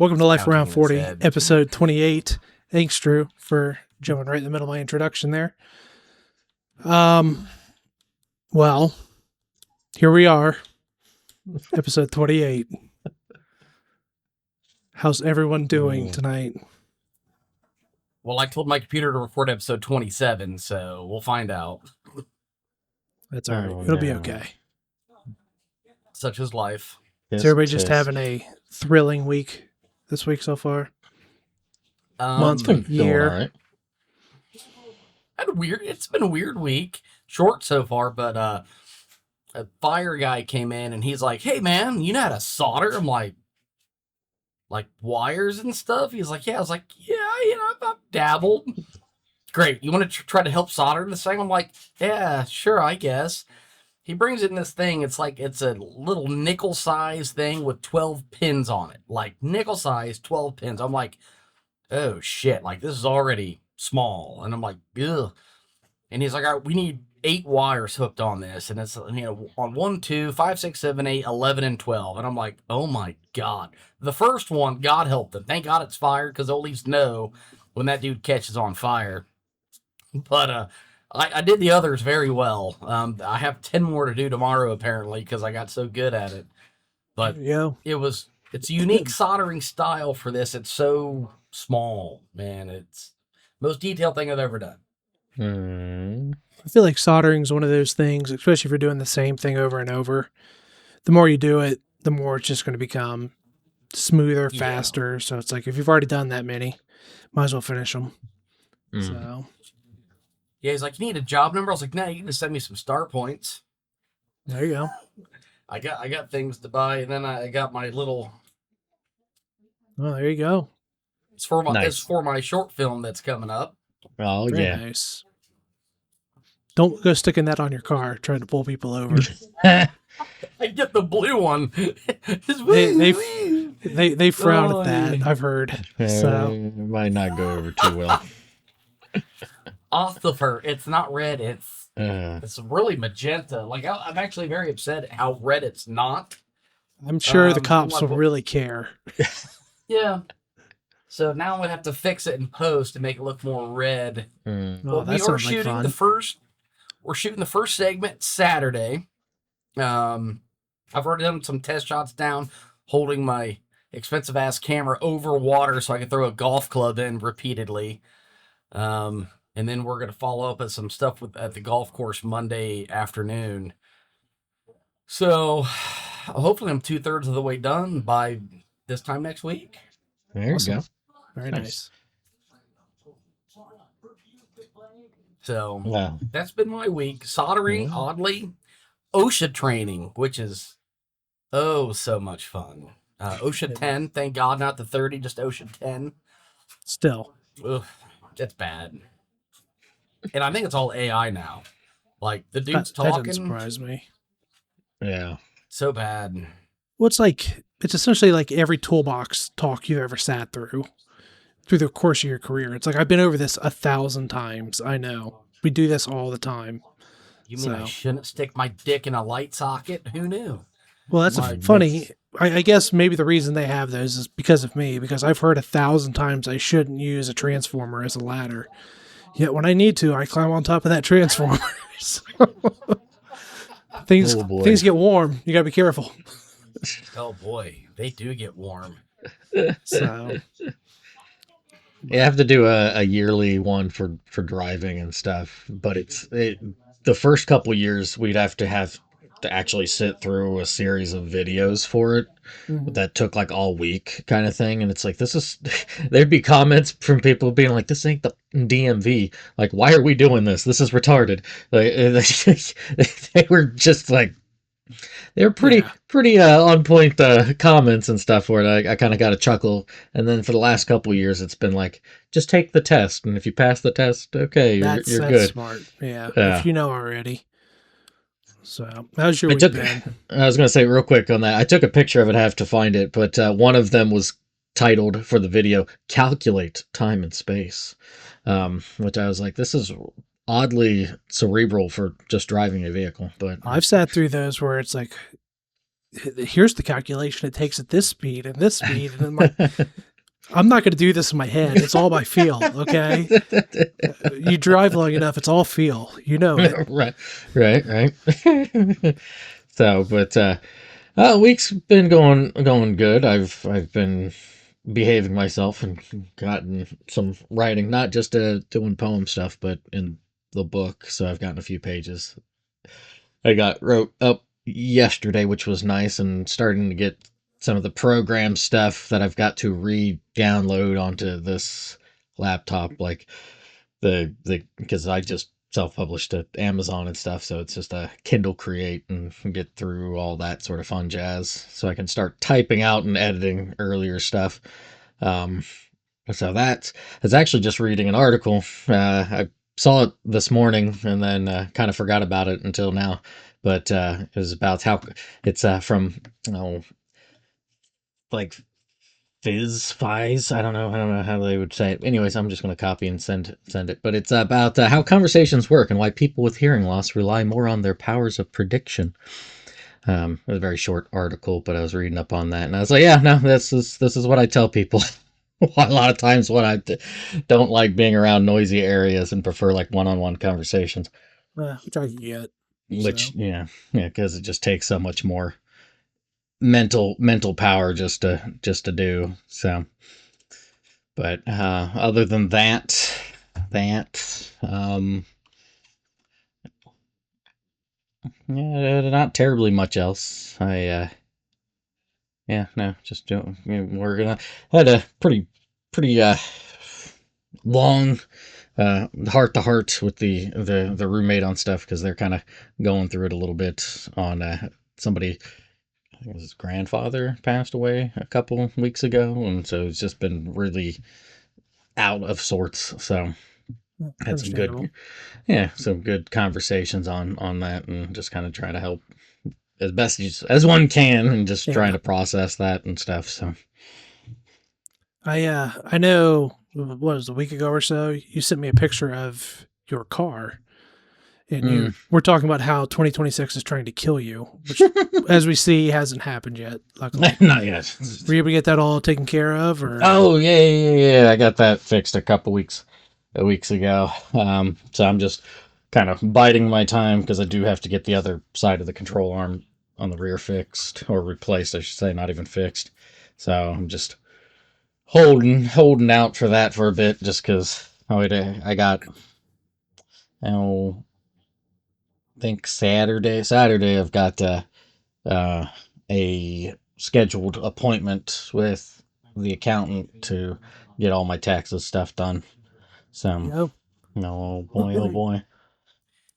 Welcome to Life Around Counting in his 40, head. episode 28. Thanks, Drew, for jumping right in the middle of my introduction there. Well, here we are, episode 28. How's everyone doing tonight? Well, I told my computer to record episode 27, so we'll find out. That's all right. It'll be okay. Such is life. Is everybody just having a thrilling week this week so far? Month, year. It's been a weird week. Short so far, but a fire guy came in and he's like, "Hey man, you know how to solder?" I'm like wires and stuff. He's like, "Yeah." I was like, "Yeah, I've dabbled." Great. You want to try to help solder this thing? I'm like, "Yeah, sure, I guess." He brings in this thing. It's a little nickel size thing with 12 pins on it. Like nickel size, 12 pins. I'm like, "Oh shit, like this is already small." And I'm like, "Ugh." And he's like, "All right, we need 8 wires hooked on this." And it's, on 1, 2, 5, 6, 7, 8, 11, and 12. And I'm like, oh my God. The first one, God help them. Thank God it's fired, because they'll at least know when that dude catches on fire. But I did the others very well. I have 10 more to do tomorrow, apparently, because I got so good at it. But it's a unique soldering style for this. It's so small, man. It's the most detailed thing I've ever done. I feel like soldering is one of those things, especially if you're doing the same thing over and over. The more you do it, the more it's just going to become smoother, faster. So it's like, if you've already done that many, might as well finish them. So, yeah, he's like, "You need a job number?" I was like, "No, you can just send me some star points." There you go. I got things to buy, and then I got my little. Oh, there you go. It's for my short film that's coming up. Oh, Very nice. Don't go sticking that on your car trying to pull people over. I get the blue one. They frown at that, I've heard. So might not go over too well. Off the fur. It's not red. It's really magenta. Like, I'm actually very upset at how red it's not. I'm sure the cops will really care. Yeah. So now I'm gonna have to fix it in post to make it look more red. Well, we are shooting We're shooting the first segment Saturday. I've already done some test shots down, holding my expensive ass camera over water so I can throw a golf club in repeatedly. And then we're gonna follow up with some stuff at the golf course Monday afternoon. So hopefully I'm 2/3 of the way done by this time next week. There you go. Very nice. So that's been my week. Soldering, oddly, OSHA training, which is so much fun. OSHA 10, thank God, not the 30, just OSHA 10. Still. Ugh, that's bad. And I think it's all AI now. Like, the dude's talking. That doesn't surprise me. Yeah. So bad. Well, it's essentially like every toolbox talk you've ever sat through the course of your career. It's like, I've been over this 1,000 times. I know. We do this all the time. You mean I shouldn't stick my dick in a light socket? Who knew? Well, that's funny. I guess maybe the reason they have those is because of me, because I've heard 1,000 times I shouldn't use a transformer as a ladder. Yet when I need to, I climb on top of that transformer. Things get warm. You gotta be careful. Oh boy, they do get warm. So you have to do a yearly one for driving and stuff, but the first couple years we'd have to actually sit through a series of videos for it that took like all week kind of thing. And it's like, there'd be comments from people being like, "This ain't the DMV. Like, why are we doing this? This is retarded." Like, they were just like, they were pretty on point comments and stuff for it. I kind of got a chuckle. And then for the last couple of years, it's been like, just take the test. And if you pass the test, okay, you're good. That's smart. Yeah. If you know already. So, how's your week been? I was going to say real quick on that. I took a picture of it. I have to find it. But one of them was titled for the video, "Calculate Time and Space," which I was like, this is oddly cerebral for just driving a vehicle. But I've sat through those where it's like, here's the calculation it takes at this speed and this speed. And I'm like, I'm not going to do this in my head. It's all by feel. Okay. You drive long enough. It's all feel. You know it. right. So, but week's been going good. I've been behaving myself and gotten some writing, not just doing poem stuff, but in the book. So I've gotten a few pages. I got wrote up yesterday, which was nice, and starting to get some of the program stuff that I've got to re-download onto this laptop, like the because I just self-published at Amazon and stuff, so it's just a Kindle Create and get through all that sort of fun jazz, so I can start typing out and editing earlier stuff. Um, so that's it's actually just reading an article. I saw it this morning and then kind of forgot about it until now. But it was about how it's from like Fiz. I don't know how they would say it. Anyways, I'm just going to copy and send it. But it's about how conversations work and why people with hearing loss rely more on their powers of prediction. It was a very short article, but I was reading up on that, and I was like, yeah, no, this is what I tell people. A lot of times when I don't like being around noisy areas and prefer like one-on-one conversations. Which I can get. Which So. yeah, because it just takes so much more mental power just to do. So, but other than that yeah, not terribly much else. Yeah, no, just doing. We're gonna had a pretty long heart to heart with the roommate on stuff because they're kind of going through it a little bit on somebody. I think his grandfather passed away a couple weeks ago, and so it's just been really out of sorts. So had some Understandable. some good conversations on that, and just kind of try to help as best as one can, and just trying Yeah. to process that and stuff. So I know, what was it, a week ago or so, you sent me a picture of your car. And mm. we're talking about how 2026 is trying to kill you, which, as we see, hasn't happened yet, luckily. Not yet. Were you able to get that all taken care of? Or Oh yeah. I got that fixed a couple weeks ago. So I'm just kind of biding my time because I do have to get the other side of the control arm on the rear fixed or replaced, I should say, not even fixed. So I'm just holding out for that for a bit, just because I got oh I think Saturday I've got uh, a scheduled appointment with the accountant to get all my taxes stuff done. So, you no, oh boy.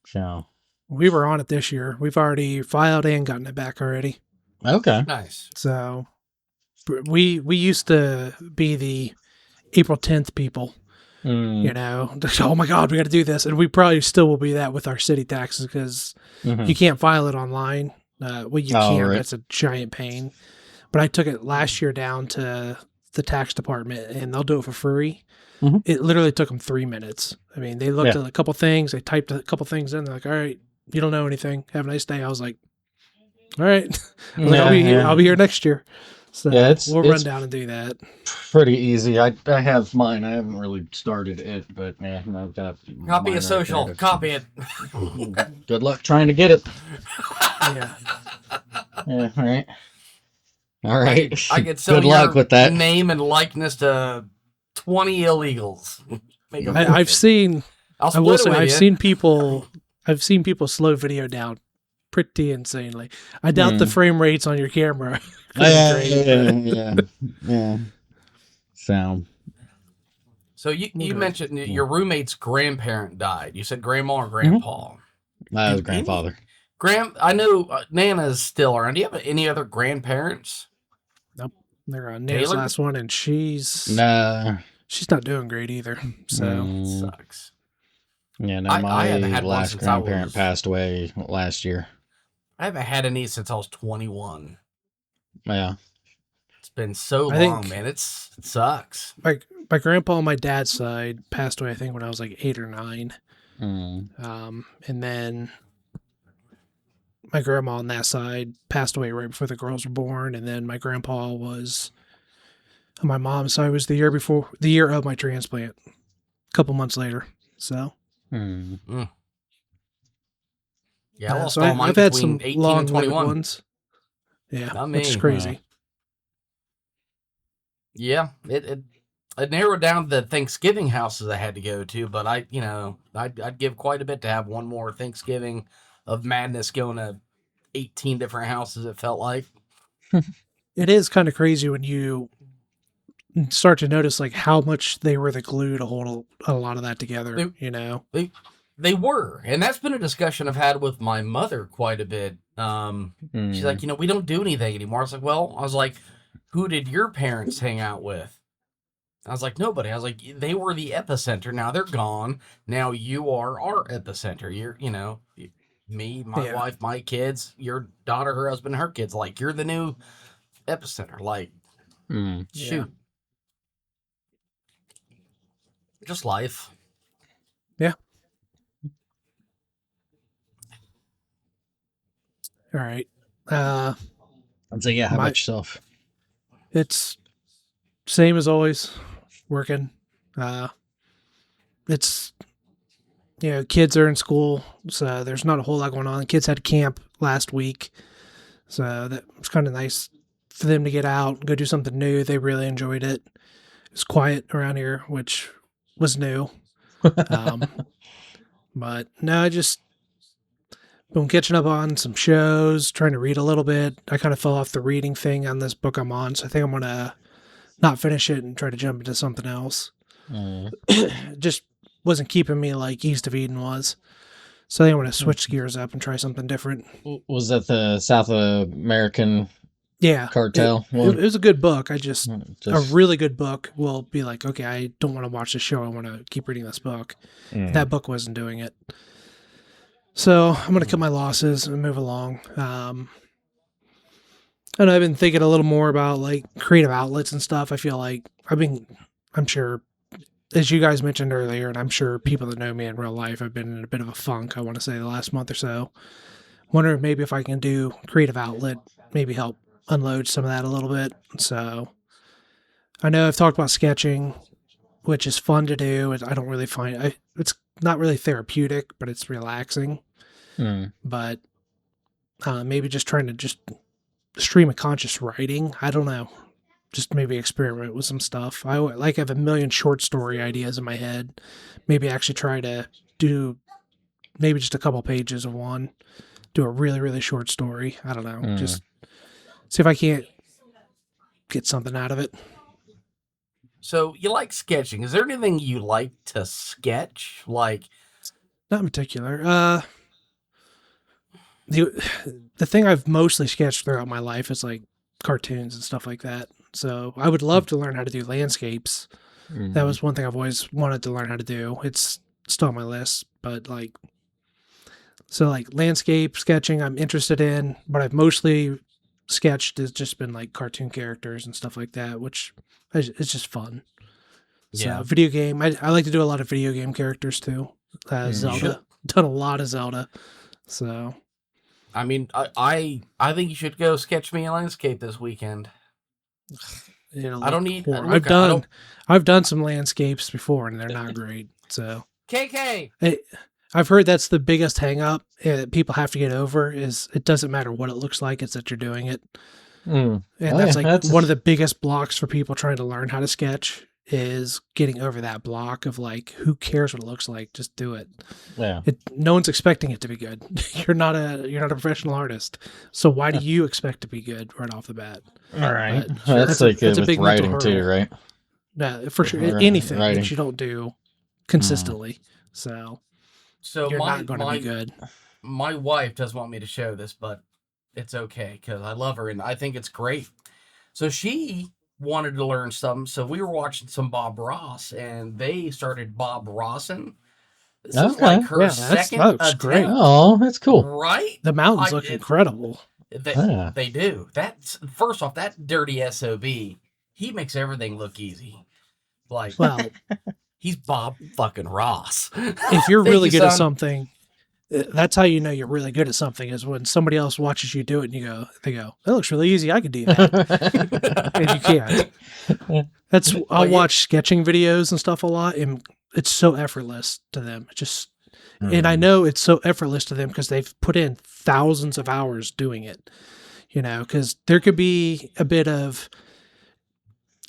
So, we were on it this year. We've already filed and gotten it back already. okay. Nice. So we used to be the April 10th people. Mm, Oh my God, we got to do this. And we probably still will be that with our city taxes because mm-hmm. you can't file it online. Well, you Oh, can, right. but it's a giant pain. But I took it last year down to the tax department and they'll do it for free. Mm-hmm. It literally took them 3 minutes. I mean, they looked Yeah. at a couple things, they typed a couple things in. They're like, all right, you don't know anything. Have a nice day. I was like, all right. I was like, I'll be here next year. So Yeah, we'll run it's down and do that. pretty easy. I have mine. I haven't really started it, but yeah, I've got Copy mine a social. there Copy it. Good luck trying to get it. Yeah. Yeah, all right. I could sell Good luck your with that. name and likeness to 20 illegals. Make a I've seen, I'll I split will it say, with I've you. seen people slow video down pretty insanely. I doubt the frame rates on your camera. Yeah. So, So you Okay. mentioned that your roommate's grandparent died. You said grandma or grandpa? that was Do grandfather. I know Nana's still around. Do you have any other grandparents? Nope. They're on Nana's Taylor? last one, and she's Nah. not doing great either. So Sucks. Yeah, no, I haven't my had one last since I grandparent was. passed away last year. I haven't had a niece since I was 21. Yeah. It's been so I long, think- man. It sucks. my grandpa on my dad's side passed away, I think, when I was like 8 or 9. Mm. And then my grandma on that side passed away right before the girls were born, and then my grandpa was on my mom's side was the year of my transplant, a couple months later. So Hmm. Yeah, I lost so all mine I've had between some 18 and long-lived 21. ones. Yeah, Not which is me. crazy. Yeah, it narrowed down the Thanksgiving houses I had to go to, but I'd give quite a bit to have one more Thanksgiving of madness going to 18 different houses. It felt like It is kind of crazy when you start to notice like how much they were the glue to hold a lot of that together. they You know. they they were, and that's been a discussion I've had with my mother quite a bit. She's Hmm. like, we don't do anything anymore. I was like, who did your parents hang out with? I was like, nobody. I was like, they were the epicenter. Now they're gone. Now you are our epicenter. Me, my Yeah. wife, my kids, your daughter, her husband, her kids. Like, you're the new epicenter. Like, Hmm. Yeah. shoot, just life. Yeah. All right. So yeah, how My about yourself? it's same as always. Working. It's kids are in school, so there's not a whole lot going on. Kids had camp last week, so that was kind of nice for them to get out and go do something new. They really enjoyed it. It's quiet around here, which was new. Um, but no, I just been catching up on some shows, trying to read a little bit. I kind of fell off the reading thing on this book I'm on, so I think I'm gonna not finish it and try to jump into something else. Hmm. It just wasn't keeping me like East of Eden was. So I think I'm gonna switch gears up and try something different. Was that the South American Yeah, cartel it one? was a good book. A Just really good book will be like, okay, I don't want to watch the show. I want to keep reading this book. mm. That book wasn't doing it. So I'm going to cut my losses and move along. And I've been thinking a little more about like creative outlets and stuff. I feel like I'm sure, as you guys mentioned earlier, and I'm sure people that know me in real life, I've been in a bit of a funk, I want to say, the last month or so. Wonder maybe if I can do creative outlet, maybe help unload some of that a little bit. So I know I've talked about sketching, which is fun to do. I don't really it's not really therapeutic, but it's relaxing. Mm. But maybe just trying to just stream of conscious writing. I don't know. Just maybe experiment with some stuff. I have a million short story ideas in my head. Maybe actually try to do maybe just a couple pages of one. Do a really, really short story. I don't know. Mm. Just see if I can't get something out of it. So you like sketching? Is there anything you like to sketch? Like, Not in particular. The thing I've mostly sketched throughout my life is like cartoons and stuff like that. So I would love to learn how to do landscapes. That Mm. was one thing I've always wanted to learn how to do. It's still on my list, but like landscape sketching, I'm interested in. But I've mostly sketched has just been like cartoon characters and stuff like that, which it's just fun. So yeah, video game, I like to do a lot of video game characters too. you Mm. should. Zelda, done a lot of Zelda. So I mean, I think you should go sketch me a landscape this weekend. it'll I don't look need horrible. look. I don't. I've done some landscapes before and they're not great. So KK. I've heard that's the biggest hang up that people have to get over is it doesn't matter what it looks like, it's that you're doing it. Mm. And Oh that's yeah, like that's one of the biggest blocks for people trying to learn how to sketch is getting over that block of like, who cares what it looks like? Just do it. yeah. No one's expecting it to be good. You're not a professional artist. So why do you expect to be good right off the bat? All right. But That's like that's a with big mental writing too, hurdle. right? For sure. Anything Writing. that you don't do Mm. consistently. So So you're not going to be good. my wife doesn't want me to show this, but it's okay because I love her and I think it's great. So she wanted to learn something, so we were watching some Bob Ross, and they started Bob Rossin. This is Okay. like her Yeah, second that looks great. attempt, Oh, that's cool. right? The mountains look incredible. They, Yeah. they do. That's first off, that dirty SOB. He makes everything look easy. Like Well, he's Bob fucking Ross. if you're Thank really you, good at son. something, That's how you know you're really good at something, is when somebody else watches you do it and they go, that looks really easy. I could do that. And you can't. I'll Well, yeah, watch sketching videos and stuff a lot, and it's so effortless to them. And I Mm. know it's so effortless to them because they've put in thousands of hours doing it, because there could be a bit of,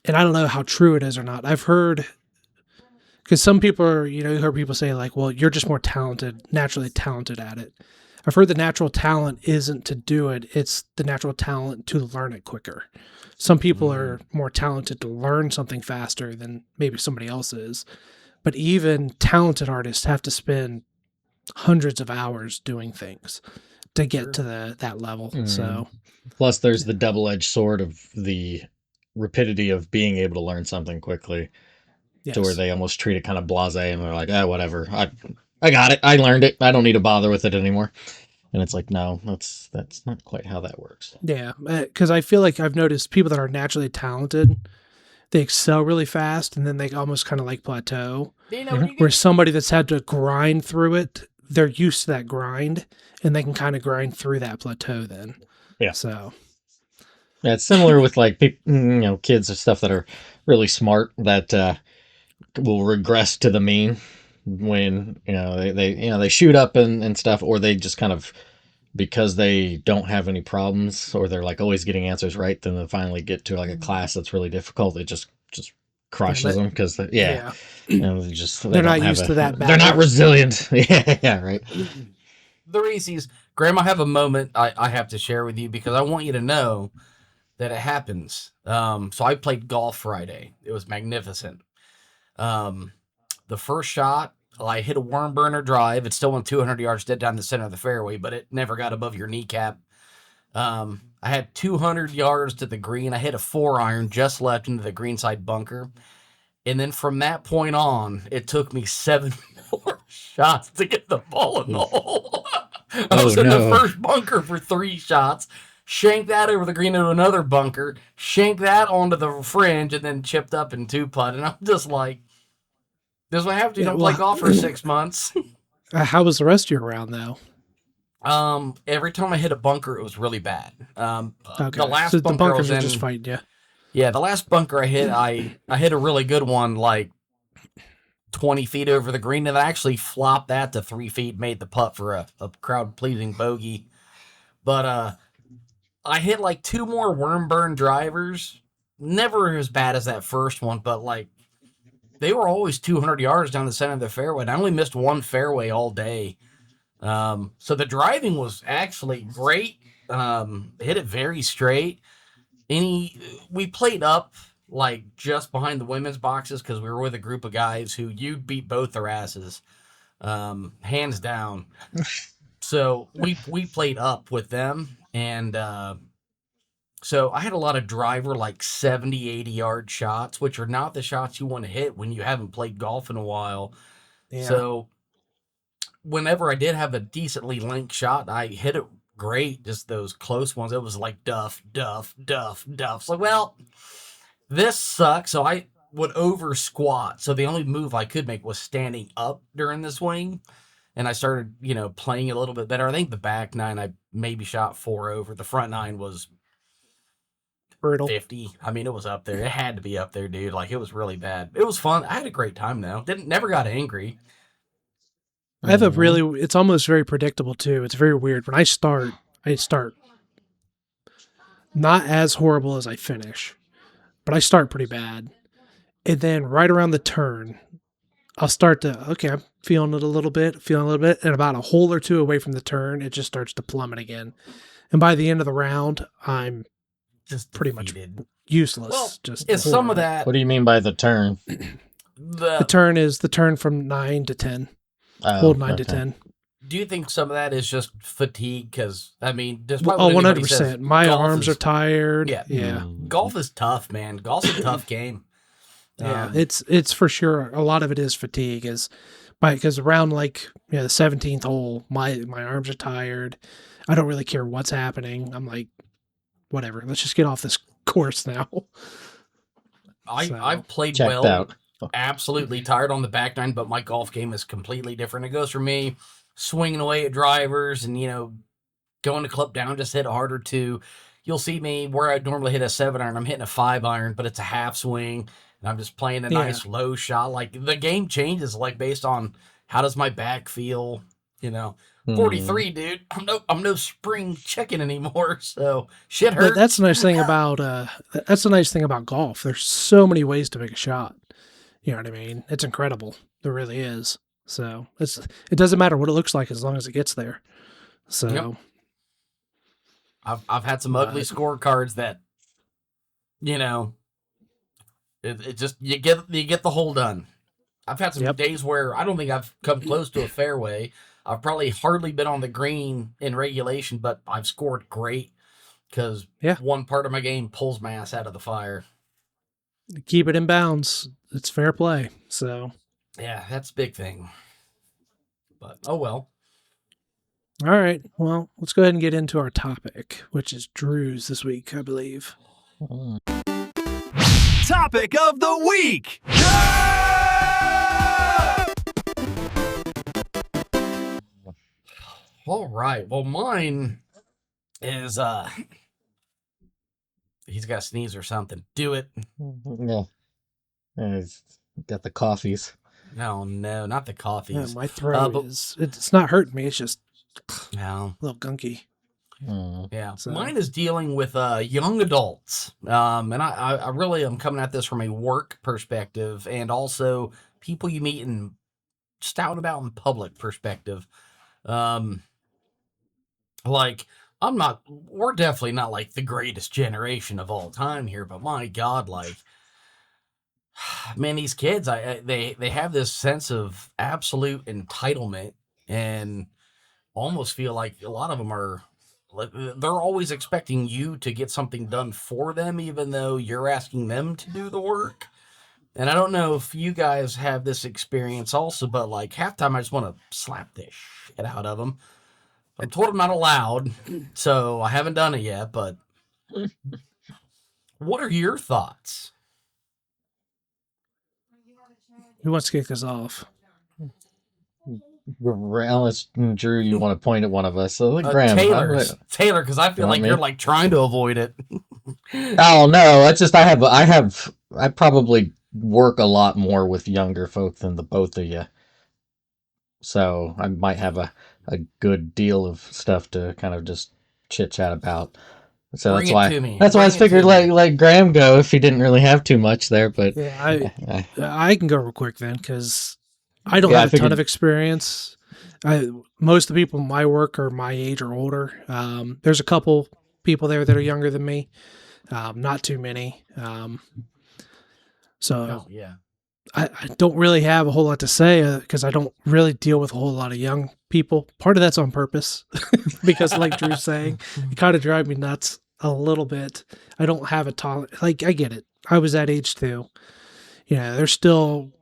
and I don't know how true it is or not. I've heard, because some people are, you heard people say like, well, you're just more talented, naturally talented at it. I've heard the natural talent isn't to do it, it's the natural talent to learn it quicker. Some people are more talented to learn something faster than maybe somebody else is. But even talented artists have to spend hundreds of hours doing things to get sure. to that level. Mm. So, Plus, there's the double-edged sword of the rapidity of being able to learn something quickly, to where yes. they almost treat it kind of blasé, and they're like, ah, whatever. I got it. I learned it. I don't need to bother with it anymore. And it's like, no, that's not quite how that works. Yeah. Because I feel like I've noticed people that are naturally talented, they excel really fast and then they almost kind of like plateau. Do you know when you Where get somebody that's had to grind through it, they're used to that grind and they can kind of grind through that plateau then. Yeah. So, Yeah, it's similar with like kids or stuff that are really smart that will regress to the mean when they shoot up and stuff, or they just kind of, because they don't have any problems, or they're like always getting answers right, then they finally get to like a class that's really difficult. It just crushes them because yeah. they They're don't not have used to that they're not battle. resilient. Yeah, right. the Reese's, Graham, I have a moment I have to share with you because I want you to know that it happens. So I played golf Friday. It was magnificent. Um, the first shot, I hit a worm burner drive. It still went 200 yards dead down the center of the fairway, but it never got above your kneecap. I had 200 yards to the green. I hit a 4-iron just left into the greenside bunker. And then from that point on, it took me 7 more shots to get the ball in the hole. I was in the first bunker for 3 shots, shanked that over the green into another bunker, shanked that onto the fringe, and then chipped up in 2-putt. And I'm just like, this is what happens. You don't play golf for 6 months. How was the rest of your round though? Every time I hit a bunker, it was really bad. Okay. The last So the bunker I bunkers was are just in, fighting you. yeah, the last bunker I hit a really good one, like 20 feet over the green, and I actually flopped that to 3 feet, made the putt for a crowd pleasing bogey. But I hit like 2 more worm burn drivers. Never as bad as that first one, but like they were always 200 yards down the center of the fairway. And I only missed one fairway all day. So the driving was actually great. Hit it very straight. We played up like just behind the women's boxes because we were with a group of guys who you beat both their asses, hands down. So we played up with them, and so I had a lot of driver like 70, 80-yard shots, which are not the shots you want to hit when you haven't played golf in a while. Yeah. So whenever I did have a decently linked shot, I hit it great. Just those close ones, it was like duff, duff, duff, duff. So, well, this sucks. So I would over squat. So the only move I could make was standing up during the swing. And I started, playing a little bit better. I think the back 9, I maybe shot 4 over. The front 9 was Brutal. 50. I mean, it was up there. It had to be up there, dude. Like, it was really bad. It was fun. I had a great time, though. Never got angry. I have it's almost very predictable too. It's very weird. When I start not as horrible as I finish, but I start pretty bad. And then right around the turn, I'll start to, okay, I'm feeling it a little bit, and about a hole or 2 away from the turn, it just starts to plummet again. And by the end of the round, I'm Just pretty defeated. much useless. Well, just it's some of horrible. that. What do you mean by the turn? The turn is the turn from 9 to 10. Hold 9 to 10. Do you think some of that is just fatigue? Because, I mean, despite Oh, what anybody 100%. says, My golf arms is- are tired. Yeah. Yeah. Golf is tough, man. Golf's a tough game. Yeah, it's for sure. A lot of it is fatigue, because around like the 17th hole, my arms are tired. I don't really care what's happening. I'm like, whatever. Let's just get off this course now. I've played Checked well. out. Absolutely tired on the back 9, but my golf game is completely different. It goes for me swinging away at drivers and, going to clip down, just hit it harder too. You'll see me where I'd normally hit a 7-iron, I'm hitting a 5-iron, but it's a half swing, and I'm just playing a Yeah. nice low shot. Like the game changes, like based on how does my back feel. Hmm. 43, dude. I'm no spring chicken anymore, so shit But hurts. that's the nice thing about golf. There's so many ways to make a shot. You know what I mean? It's incredible. There really is. So it doesn't matter what it looks like as long as it gets there. So Yep. I've had some But- ugly scorecards that, it just you get the hole done. I've had some Yep. days where I don't think I've come close to a fairway. I've probably hardly been on the green in regulation, but I've scored great because Yeah. one part of my game pulls my ass out of the fire. keep it in bounds. It's fair play. So Yeah, that's a big thing. But oh well. all right. Well, let's go ahead and get into our topic, which is Drew's this week, I believe. Topic of the week. All right. Well, mine is he's got to sneeze or something. Do it. Yeah. It's got the coffees. No, not the Yeah, coffees. my throat but- it's not hurting me. It's just No. a little gunky. Hmm. Yeah, So- mine is dealing with young adults, and I really am coming at this from a work perspective and also people you meet and just out and about in public perspective. Like we're definitely not like the greatest generation of all time here, but my God, like, man, these kids, they have this sense of absolute entitlement and almost feel like a lot of them are. They're always expecting you to get something done for them, even though you're asking them to do the work. And I don't know if you guys have this experience also, but like half time I just want to slap this shit out of them. I'm told I'm not allowed, so I haven't done it yet, but what are your thoughts? Who wants to kick us off? Unless Drew, you want to point at one of us. So Graham, Taylor, because I feel You want like me? you're like trying to avoid it. Oh no, it's just I probably work a lot more with younger folk than the both of you. So I might have a good deal of stuff to kind of just chit chat about. So Bring that's it why to me. that's why I Bring it figured to me. let Graham go if he didn't really have too much there, but Yeah, I- I can go real quick then because I don't Yeah, I have a ton figured- of experience. Most of the people in my work are my age or older. There's a couple people there that are younger than me, not too many. So Oh, yeah. I don't really have a whole lot to say because I don't really deal with a whole lot of young people. Part of that's on purpose because, like Drew's saying, it kind of drives me nuts a little bit. I don't have a tolerance. Like, I get it. I was that age too. They're still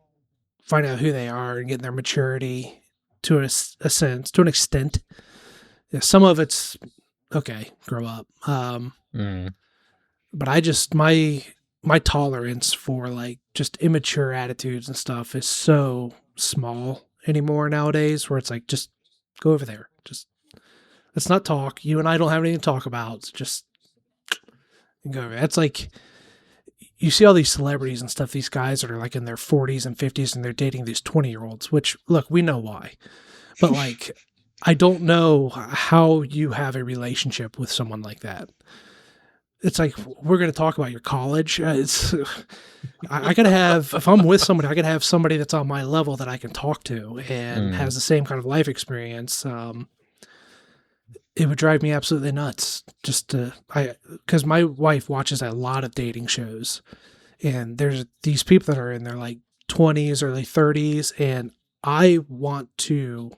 finding out who they are and getting their maturity to a sense, to an extent. Yeah, some of it's okay, grow up. But I just my tolerance for like just immature attitudes and stuff is so small anymore nowadays where it's like just go over there. Just let's not talk. You and I don't have anything to talk about. So just go over there. That's like you see all these celebrities and stuff, these guys that are like in their 40s and 50s and they're dating these 20-year-olds, which look, we know why. But like I don't know how you have a relationship with someone like that. It's like we're going to talk about your college. I gotta have if I'm with somebody, I gotta have somebody that's on my level that I can talk to and has the same kind of life experience. It would drive me absolutely nuts because my wife watches a lot of dating shows, and there's these people that are in their like 20s, early 30s, and I want to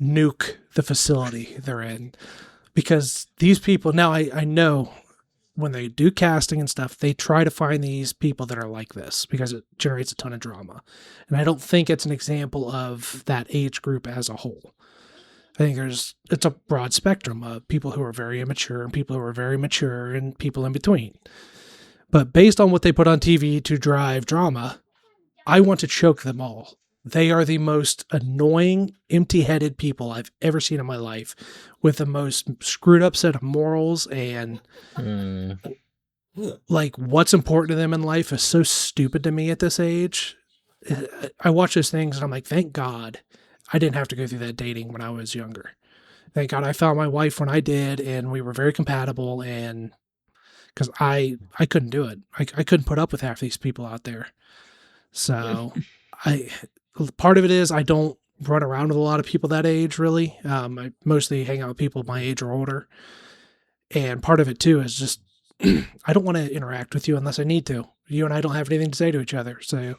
nuke the facility they're in because these people now I know. When they do casting and stuff, they try to find these people that are like this because it generates a ton of drama. And I don't think it's an example of that age group as a whole. I think it's a broad spectrum of people who are very immature and people who are very mature and people in between. But based on what they put on TV to drive drama, I want to choke them all. They are the most annoying, empty-headed people I've ever seen in my life, with the most screwed up set of morals, and like what's important to them in life is so stupid to me at this age. I watch those things and I'm like, thank God I didn't have to go through that dating when I was younger. Thank God I found my wife when I did, and we were very compatible, and because I couldn't do it. I couldn't put up with half these people out there. So I part of it is I don't run around with a lot of people that age really. I mostly hang out with people my age or older. And part of it too is just I don't want to interact with you unless I need to. You and I don't have anything to say to each other. So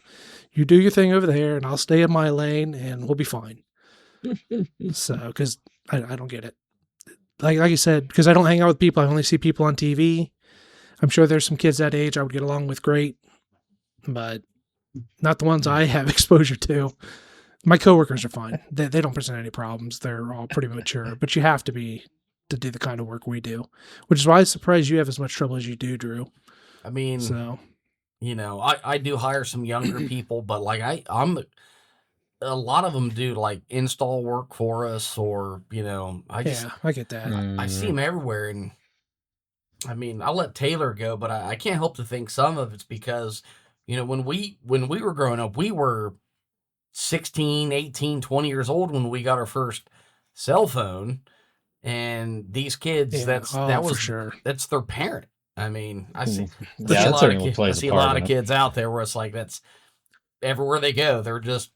you do your thing over there and I'll stay in my lane and we'll be fine. So, because I don't get it. Like you said, because I don't hang out with people, I only see people on TV. I'm sure there's some kids that age I would get along with great, but not the ones I have exposure to. My coworkers are fine. They don't present any problems. They're all pretty mature, but you have to be to do the kind of work we do, which is why I'm surprised you have as much trouble as you do, Drew. I mean, So, I do hire some younger people, but like I'm a lot of them do like install work for us, or I get that. I see them everywhere, and I mean, I'll let Taylor go, but I can't help to think some of it's because, when we were growing up, we were 16, 18, 20 years old when we got our first cell phone, and these kids, that was for sure. That's their parent. I mean, I see I see a lot of kids out there where it's like that's everywhere they go. They're just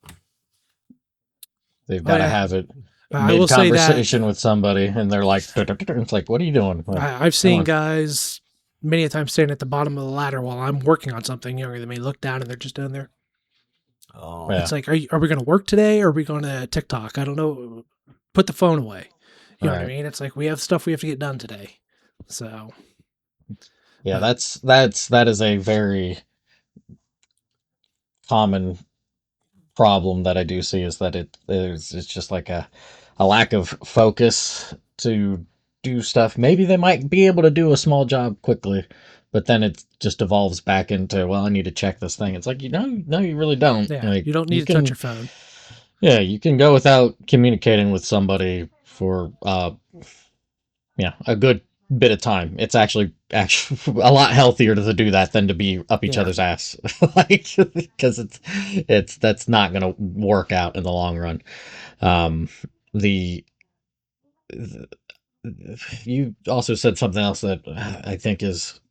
they've got to have it I will say conversation with somebody, and they're like, it's like, what are you doing? I've seen guys many a time standing at the bottom of the ladder while I'm working on something younger than me, look down and they're just down there. Oh, It's like, are we going to work today or are we going to TikTok? I don't know. Put the phone away. You know what I mean? It's like we have stuff we have to get done today. So, yeah, that is a very common problem that I do see, is that it's just like a lack of focus to do stuff. Maybe they might be able to do a small job quickly, but then it just evolves back into, well, I need to check this thing. It's like, no, you really don't. yeah, Like, you don't need to touch your phone. Yeah, you can go without communicating with somebody for a good bit of time. It's actually a lot healthier to do that than to be up each other's ass, like, because that's not going to work out in the long run. The you also said something else that I think is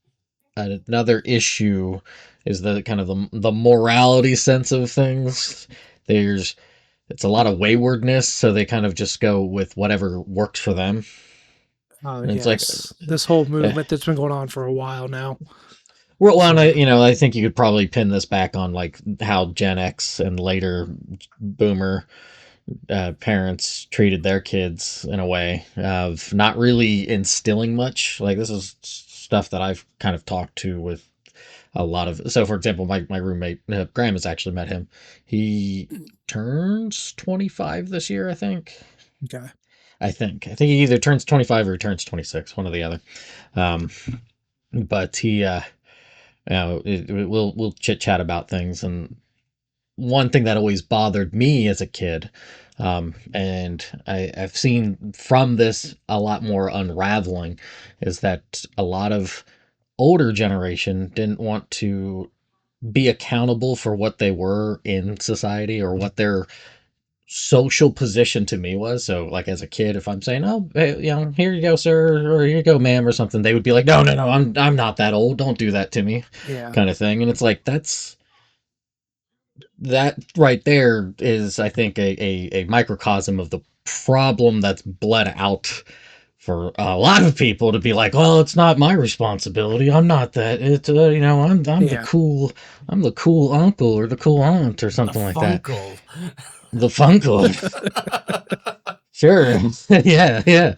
another issue, is the kind of the morality sense of things. It's a lot of waywardness, so they kind of just go with whatever works for them. Oh, and it's yes. This whole movement that's been going on for a while now. Well, and I think you could probably pin this back on like how Gen X and later Boomer parents treated their kids, in a way of not really instilling much. Like, this is stuff that I've kind of talked to with a lot of. So, for example, my roommate Graham has actually met him. He turns 25 this year, I think. Okay. I think he either turns 25 or he turns 26, one or the other. But he, we'll chit chat about things. And one thing that always bothered me as a kid, and I've seen from this a lot more unraveling, is that a lot of older generation didn't want to be accountable for what they were in society or what their social position to me was. So, like, as a kid, if I'm saying, oh, hey, here you go, sir, or here you go, ma'am, or something, they would be like, no, I'm not that old, don't do that to me. Yeah. Kind of thing. And it's like, that right there is, I think, a microcosm of the problem that's bled out for a lot of people, to be like, well, it's not my responsibility, I'm not that, it's I'm the cool uncle or the cool aunt or something like that. The Funkle. Sure. Yeah.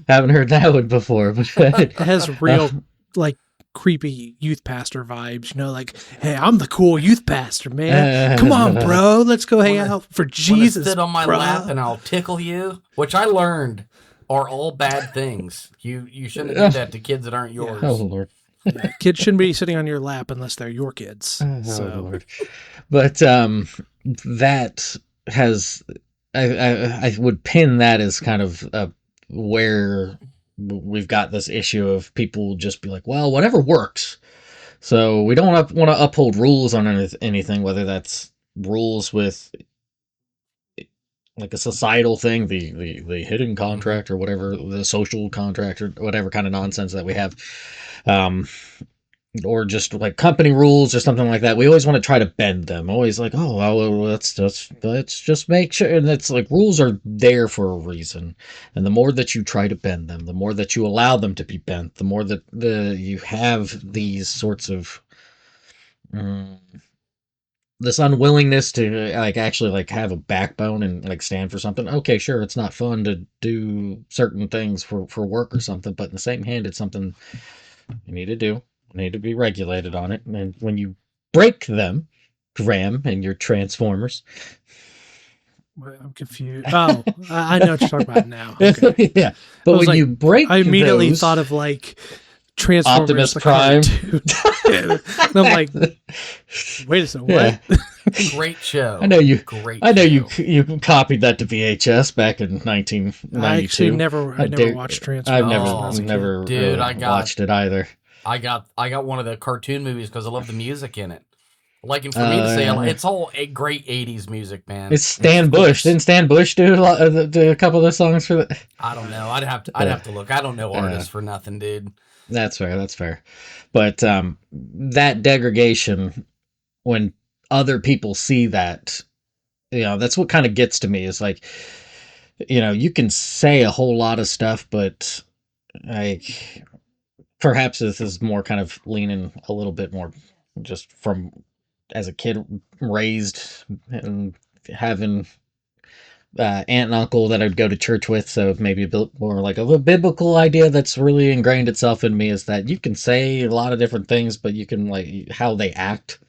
Haven't heard that one before. But it has real, like, creepy youth pastor vibes, like, hey, I'm the cool youth pastor, man. Come on, bro. Let's go hang out for Jesus. Sit on my lap and I'll tickle you, which I learned are all bad things. You shouldn't do that to kids that aren't yours. Oh, Lord. Yeah, kids shouldn't be sitting on your lap unless they're your kids. Oh, Lord. But that has I would pin that as kind of where we've got this issue of people just be like, well, whatever works. So we don't want to uphold rules on anything, whether that's rules with like a societal thing, the hidden contract or whatever, the social contract or whatever kind of nonsense that we have, um, or just like company rules or something like that. We always want to try to bend them. Always like, oh, well, let's just make sure. And it's like rules are there for a reason, and the more that you try to bend them, the more that you allow them to be bent, the more that you have these sorts of. mm, this unwillingness to like actually like have a backbone and like stand for something. Okay, sure, it's not fun to do certain things for work or something, but in the same hand, it's something you need to do. You need to be regulated on it, and when you break them, Graham and your Transformers. Wait, I'm confused. Oh, I know what you're talking about now. Okay. Yeah, but when like, you break, I immediately those, thought of like Transformers, Optimus the Prime. cartoon. And I'm like, wait a second, Yeah. what? Great show. I know you. Great. I know show. you copied that to VHS back in 1992. I actually never watched Transformers. I've never Oh, as a kid. never Dude, really I got- watched it either. I got one of the cartoon movies because I love the music in it. Like, and for me to say, Yeah. it's all a great '80s music, man. It's Stan of Bush. course- Didn't Stan Bush do a couple of the songs for that? I don't know. I'd have to look. I don't know artists for nothing, dude. That's fair. That's fair. But that degradation, when other people see that, that's what kind of gets to me. Is like, you can say a whole lot of stuff, but like perhaps this is more kind of leaning a little bit more just from as a kid raised and having aunt and uncle that I'd go to church with, so maybe a bit more like of a biblical idea that's really ingrained itself in me is that you can say a lot of different things, but you can like how they act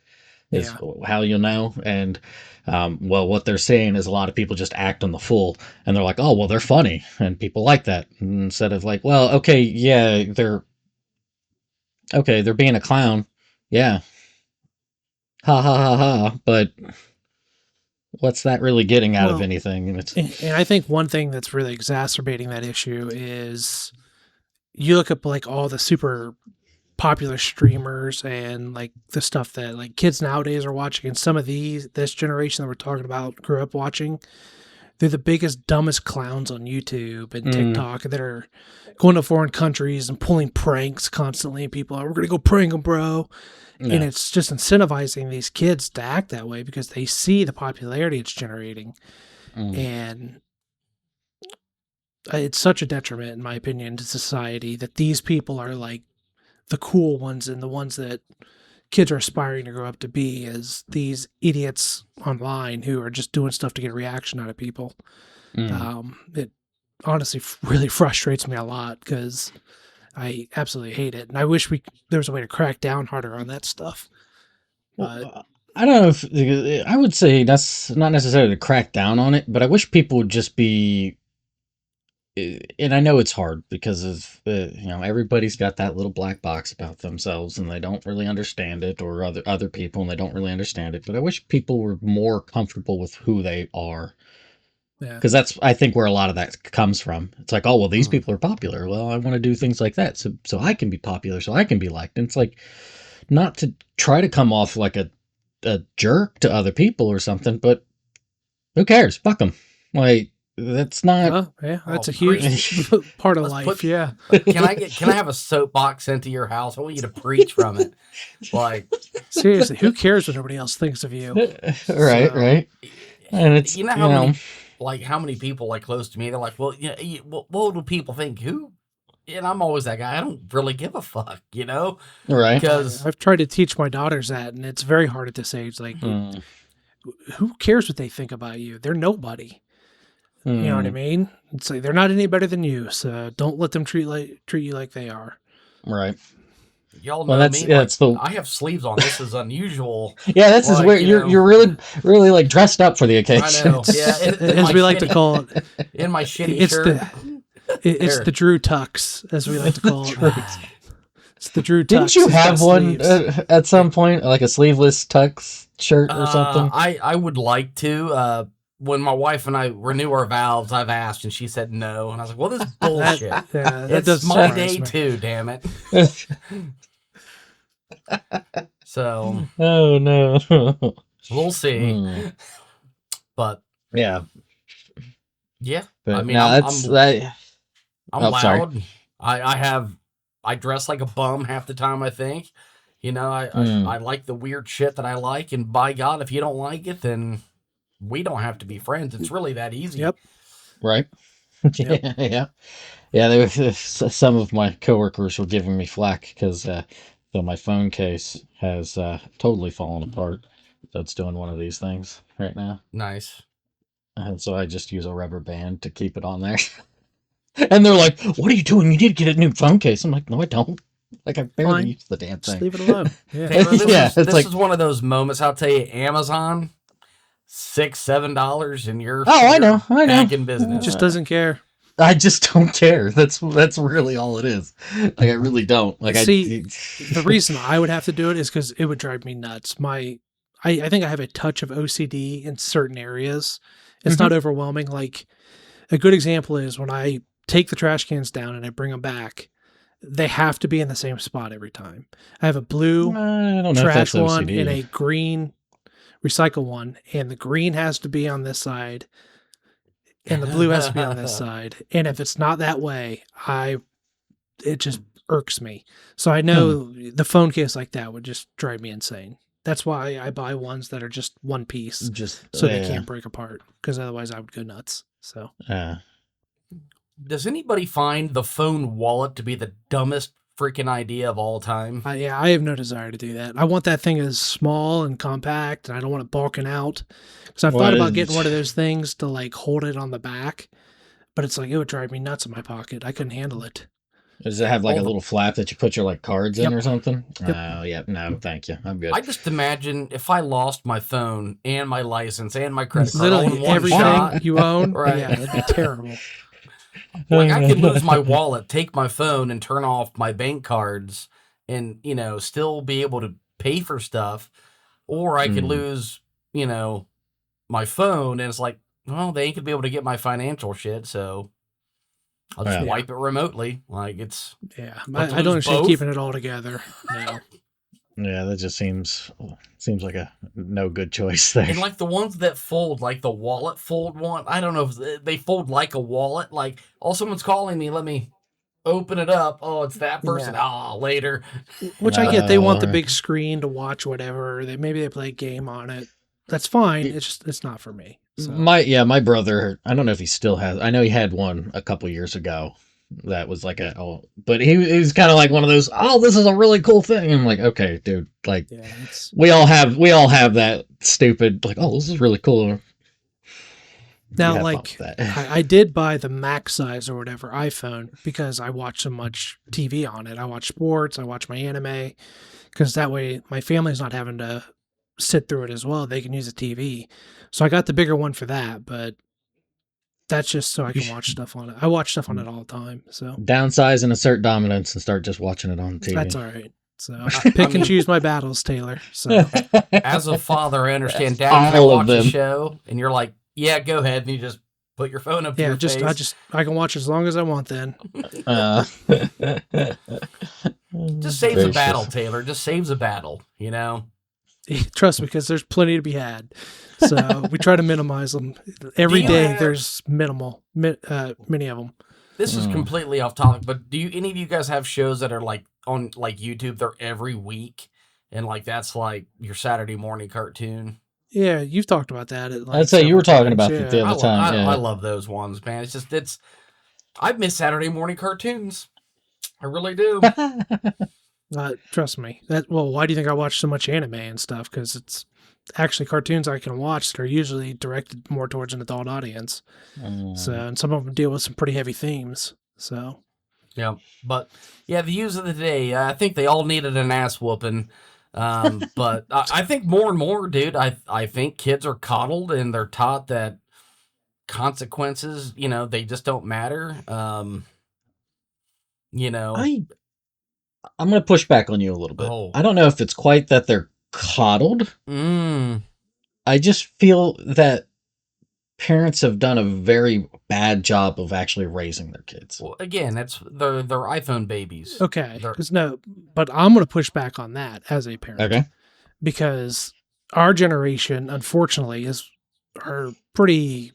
is how you'll know. And well, what they're saying is a lot of people just act on the fool, and they're like, oh, well, they're funny, and people like that instead of like, well, okay, yeah, they're being a clown, yeah, ha ha ha ha, but what's that really getting out of anything? And I think one thing that's really exacerbating that issue is you look up like all the super popular streamers and like the stuff that like kids nowadays are watching, and some of this generation that we're talking about grew up watching. They're the biggest, dumbest clowns on YouTube and TikTok that are going to foreign countries and pulling pranks constantly. And people are, we're going to go prank them, bro. Yeah. And it's just incentivizing these kids to act that way because they see the popularity it's generating. And it's such a detriment, in my opinion, to society that these people are like the cool ones and the ones that kids are aspiring to grow up to be as these idiots online who are just doing stuff to get a reaction out of people. It honestly really frustrates me a lot because I absolutely hate it. And I wish there was a way to crack down harder on that stuff. But I don't know if I would say that's not necessarily to crack down on it, but I wish people would just be, and I know it's hard because of everybody's got that little black box about themselves and they don't really understand it, or other people and they don't really understand it. But I wish people were more comfortable with who they are, because that's I think where a lot of that comes from. It's like, oh well, these people are popular. Well, I want to do things like that so I can be popular, so I can be liked. And it's like not to try to come off like a jerk to other people or something, but who cares? Fuck them. Like. That's not. That's a huge part of life. Can I have a soapbox sent to your house? I want you to preach from it. Like seriously, who cares what nobody else thinks of you? Right. And it's how many people like close to me? They're like, well, what do people think? Who? And I'm always that guy. I don't really give a fuck, Right. Because I've tried to teach my daughters that, and it's very hard at this age. Like, who cares what they think about you? They're nobody. You know what I mean? It's like they're not any better than you, so don't let them treat you like they are. Right. Y'all know me. I have sleeves on. This is unusual. Yeah, this is where you're really like dressed up for the occasion. I know. Yeah, as we like to call it, in my shitty shirt. It's the Drew Tux, as we like to call it. It's the Drew Tux. Didn't you have one at some point, like a sleeveless tux shirt or something? I would like to. when my wife and I renew our vows, I've asked and she said no, and I was like, "Well, this is bullshit. That It's does my surprise day me. too, damn it." So Oh no. we'll see. Hmm. But Yeah, yeah, I but mean, no, that's that. I'm Oh, sorry. loud. I dress like a bum half the time. I think, Hmm. I like the weird shit that I like, and by God, if you don't like it, then we don't have to be friends. It's really that easy. Yep. Right. Yep. Yeah. Yeah, some of my coworkers were giving me flack because so my phone case has totally fallen apart. That's doing one of these things right now, Nice. and so I just use a rubber band to keep it on there. And they're like, "What are you doing? You need to get a new phone case." I'm like, "No, I don't. Like, I barely Fine. use the damn Just thing." leave it alone. Yeah. Taylor, Yeah, it's this like, is one of those moments. I'll tell you, Amazon, $6, $7, and oh, you're I know. back in business. Just doesn't care. I just don't care. That's really all it is. Like, I really don't. Like, See, the reason I would have to do it is because it would drive me nuts. I think I have a touch of OCD in certain areas. It's not overwhelming. Like a good example is when I take the trash cans down and I bring them back, they have to be in the same spot every time. I have a blue I don't know if trash that's one OCD. and a green recycle one, and the green has to be on this side and the blue has to be on this side. And if it's not that way, it just irks me. So I know the phone case like that would just drive me insane. That's why I buy ones that are just one piece Just so they can't break apart, because otherwise I would go nuts. So Does anybody find the phone wallet to be the dumbest freaking idea of all time? yeah, I have no desire to do that. I want that thing as small and compact, and I don't want it bulking out. Because I've thought about getting one of those things to like hold it on the back, but it's like it would drive me nuts in my pocket. I couldn't handle it. Does it have like a little flap that you put your like cards in Yep. or something? Yep. Oh, yeah. No, thank you. I'm good. I just imagine if I lost my phone and my license and my credit card all in Literally one everything shot. you own, Right. yeah, it'd be terrible. Like I could lose my wallet, take my phone, and turn off my bank cards, and still be able to pay for stuff, or I could lose, my phone, and it's like, well, they ain't gonna be able to get my financial shit, so I'll just wipe it remotely. Like it's I don't understand keeping it all together. No. Yeah, that just seems like a no good choice there. And like the ones that fold, like the wallet fold one, I don't know if they fold like a wallet. Like, oh, someone's calling me, let me open it up. Oh, it's that person. Ah, later. Which I get. They want the big screen to watch whatever. Maybe they play a game on it. That's fine. It's not for me. So. My brother, I don't know if he still has. I know he had one a couple years ago. That was like but he was kind of like one of those. Oh, this is a really cool thing. And I'm like, okay, dude. Like, we all have that stupid like, oh, this is really cool. Now, like, I did buy the max size or whatever iPhone because I watch so much TV on it. I watch sports. I watch my anime because that way my family's not having to sit through it as well. They can use a TV. So I got the bigger one for that, but that's just so I can watch stuff on it. I watch stuff on it all the time. So downsize and assert dominance and start just watching it on TV. That's all right. So pick and choose my battles, Taylor. So as a father, I understand. Dad can watch the show, and you're like, yeah, go ahead, and you just put your phone up to your face. I can watch as long as I want. Then just saves a battle, Taylor. Just saves a battle. Trust me, because there's plenty to be had. So we try to minimize them. Every day there's many of them. This is completely off topic, but do any of you guys have shows that are like on like YouTube? They're every week, and like that's like your Saturday morning cartoon. Yeah, you've talked about that. I'd say you were talking about it the other time. I love those ones, man. I miss Saturday morning cartoons. I really do. Trust me. Why do you think I watch so much anime and stuff? Because it's actually cartoons I can watch that are usually directed more towards an adult audience. So, and some of them deal with some pretty heavy themes. So, yeah, but yeah, the use of the day. I think they all needed an ass whooping. But I think more and more, dude. I think kids are coddled and they're taught that consequences, they just don't matter. I'm going to push back on you a little bit. I don't know if it's quite that they're coddled. I just feel that parents have done a very bad job of actually raising their kids. Well, again, that's they're iPhone babies. Okay, They're- because no, but I'm going to push back on that as a parent. Okay. Because our generation, unfortunately, are pretty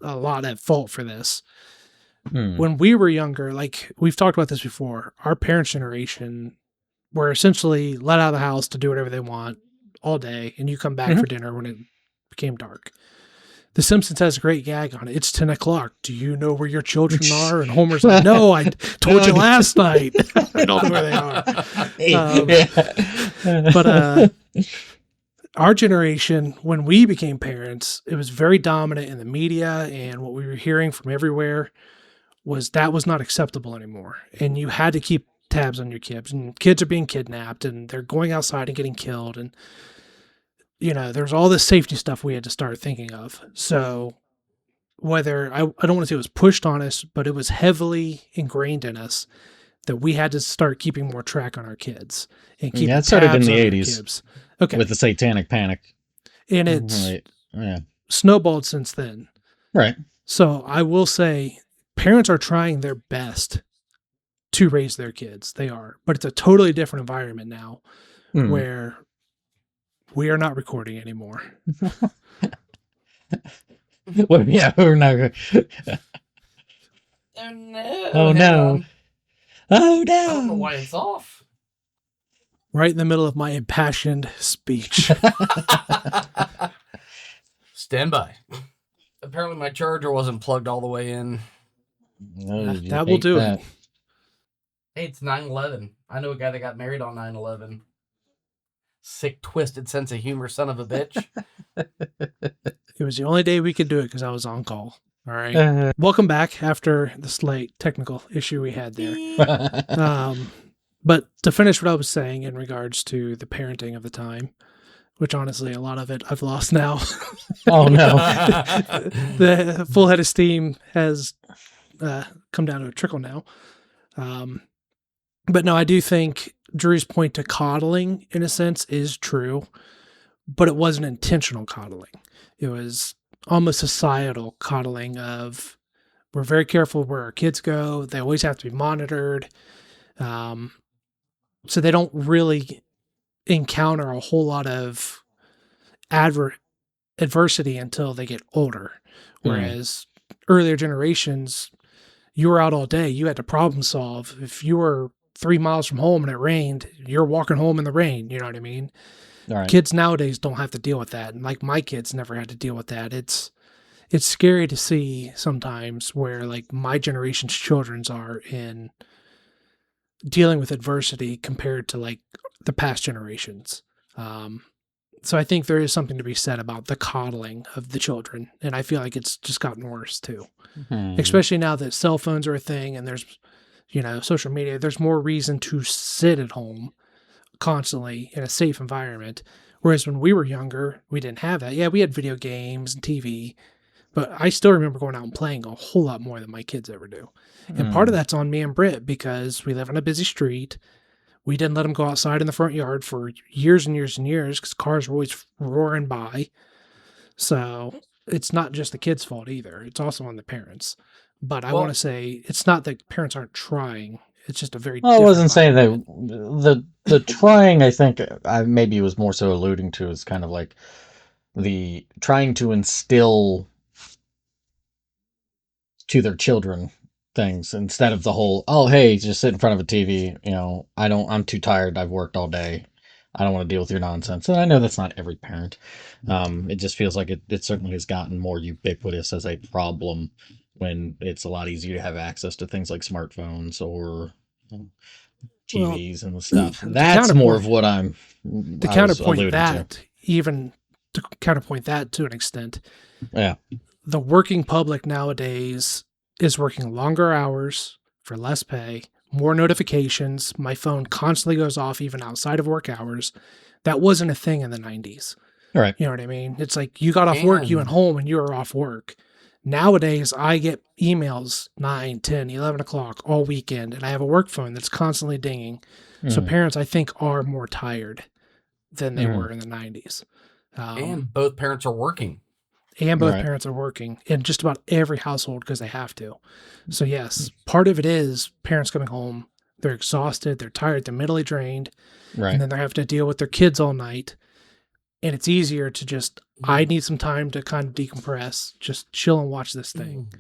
a lot at fault for this. When we were younger, like we've talked about this before, our parents' generation were essentially let out of the house to do whatever they want all day, and you come back for dinner when it became dark. The Simpsons has a great gag on it. It's 10 o'clock. Do you know where your children are? And Homer's like, no, I told you last night. I don't know where they are. But our generation, when we became parents, it was very dominant in the media, and what we were hearing from everywhere was that was not acceptable anymore. And you had to keep tabs on your kids, and kids are being kidnapped, and they're going outside and getting killed. And, there's all this safety stuff we had to start thinking of. So whether, I don't want to say it was pushed on us, but it was heavily ingrained in us that we had to start keeping more track on our kids and keep it started in tabs the on our 80s. kids. Okay. With the Satanic Panic. And it's Right. Yeah. snowballed since then. Right. So I will say parents are trying their best to raise their kids. They are. But it's a totally different environment now where we are not recording anymore. Well, yeah, we're not. Oh no! Oh hang no! on. Oh I don't know no! why it's off. Right in the middle of my impassioned speech. Stand by. Apparently, my charger wasn't plugged all the way in. That will do it. Hey, it's 9/11. I know a guy that got married on 9/11. Sick, twisted sense of humor, son of a bitch. It was the only day we could do it because I was on call. All right. Welcome back after the slight technical issue we had there. But to finish what I was saying in regards to the parenting of the time, which honestly, a lot of it I've lost now. Oh no! The full head of steam has come down to a trickle now. But no, I do think Drew's point to coddling, in a sense, is true, but it wasn't intentional coddling. It was almost societal coddling of, we're very careful where our kids go. They always have to be monitored. So they don't really encounter a whole lot of adversity until they get older. Whereas earlier generations, you were out all day. You had to problem solve. If you were 3 miles from home and it rained, you're walking home in the rain. You know what I mean? All right. Kids nowadays don't have to deal with that. And like my kids never had to deal with that. It's scary to see sometimes where like my generation's children's are in dealing with adversity compared to like the past generations. So I think there is something to be said about the coddling of the children. And I feel like it's just gotten worse too, especially now that cell phones are a thing and there's, social media, there's more reason to sit at home constantly in a safe environment. Whereas when we were younger, we didn't have that. Yeah, we had video games and TV, but I still remember going out and playing a whole lot more than my kids ever do. And part of that's on me and Britt because we live on a busy street. We didn't let them go outside in the front yard for years and years and years because cars were always roaring by. So it's not just the kids' fault either. It's also on the parents. But I want to say it's not that parents aren't trying. It's just a very Well, I wasn't saying environment. that the trying, I think I maybe was more so alluding to is kind of like the trying to instill to their children things instead of the whole, oh, hey, just sit in front of a TV. I'm too tired. I've worked all day. I don't want to deal with your nonsense. And I know that's not every parent. It just feels like it certainly has gotten more ubiquitous as a problem when it's a lot easier to have access to things like smartphones or TVs and stuff. That's more of what I'm to counterpoint that to an extent. Yeah. The working public nowadays is working longer hours for less pay, more notifications. My phone constantly goes off even outside of work hours. That wasn't a thing in the 90s. All right. You know what I mean? It's like you got off work, you went home, and you were off work. Nowadays, I get emails 9, 10, 11 o'clock all weekend, and I have a work phone that's constantly dinging. So parents, I think, are more tired than they were in the 90s. And both parents are working. and both Right. parents are working in just about every household because they have to. So yes, part of it is parents coming home, they're exhausted, they're tired, they're mentally drained, Right. and then they have to deal with their kids all night. And it's easier to just, I need some time to kind of decompress, just chill and watch this thing.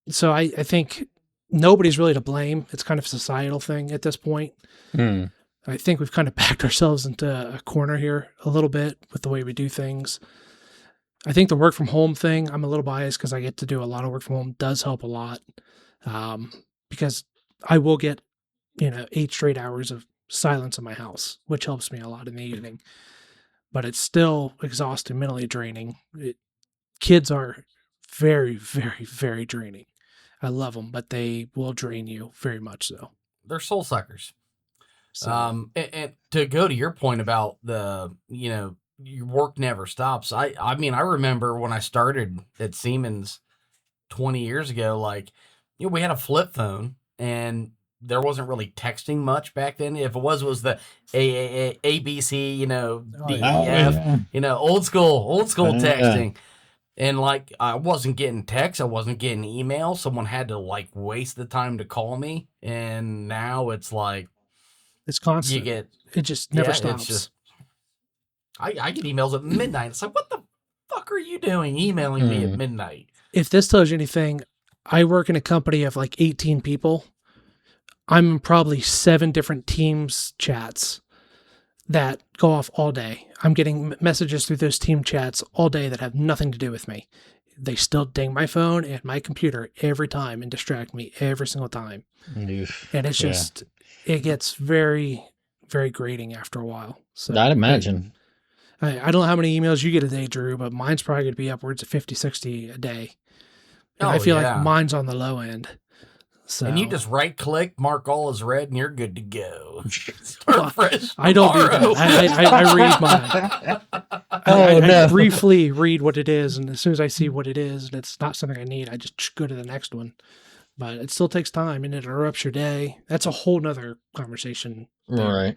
So I think nobody's really to blame. It's kind of a societal thing at this point. Hmm. I think we've kind of backed ourselves into a corner here a little bit with the way we do things. I think the work from home thing, I'm a little biased because I get to do a lot of work from home, does help a lot. Because I will get, 8 straight hours of silence in my house, which helps me a lot in the evening. But it's still exhausting, mentally draining. Kids are very, very, very draining. I love them, but they will drain you very much so. They're soul suckers. So And to go to your point about your work never stops. I mean, I remember when I started at Siemens 20 years ago, like, we had a flip phone and there wasn't really texting much back then. If it was the ABC, D, E, F, old school texting. And like, I wasn't getting texts, I wasn't getting email. Someone had to like waste the time to call me. And now it's like, it's constant. you get, it just never yeah, stops. it's just, I get emails at midnight. It's like, what the fuck are you doing emailing me at midnight? If this tells you anything, I work in a company of like 18 people. I'm in probably 7 different Teams chats that go off all day. I'm getting messages through those team chats all day that have nothing to do with me. They still ding my phone and my computer every time and distract me every single time. Oof. And it's just, it gets very, very grating after a while. So I'd imagine. I don't know how many emails you get a day, Drew, but mine's probably going to be upwards of 50, 60 a day. And I feel like mine's on the low end. So, and you just right click, mark all as red, and you're good to go. Start fresh. I don't do that. I read mine. I briefly read what it is, and as soon as I see what it is and it's not something I need, I just go to the next one. But it still takes time and it interrupts your day. That's a whole nother conversation. Right.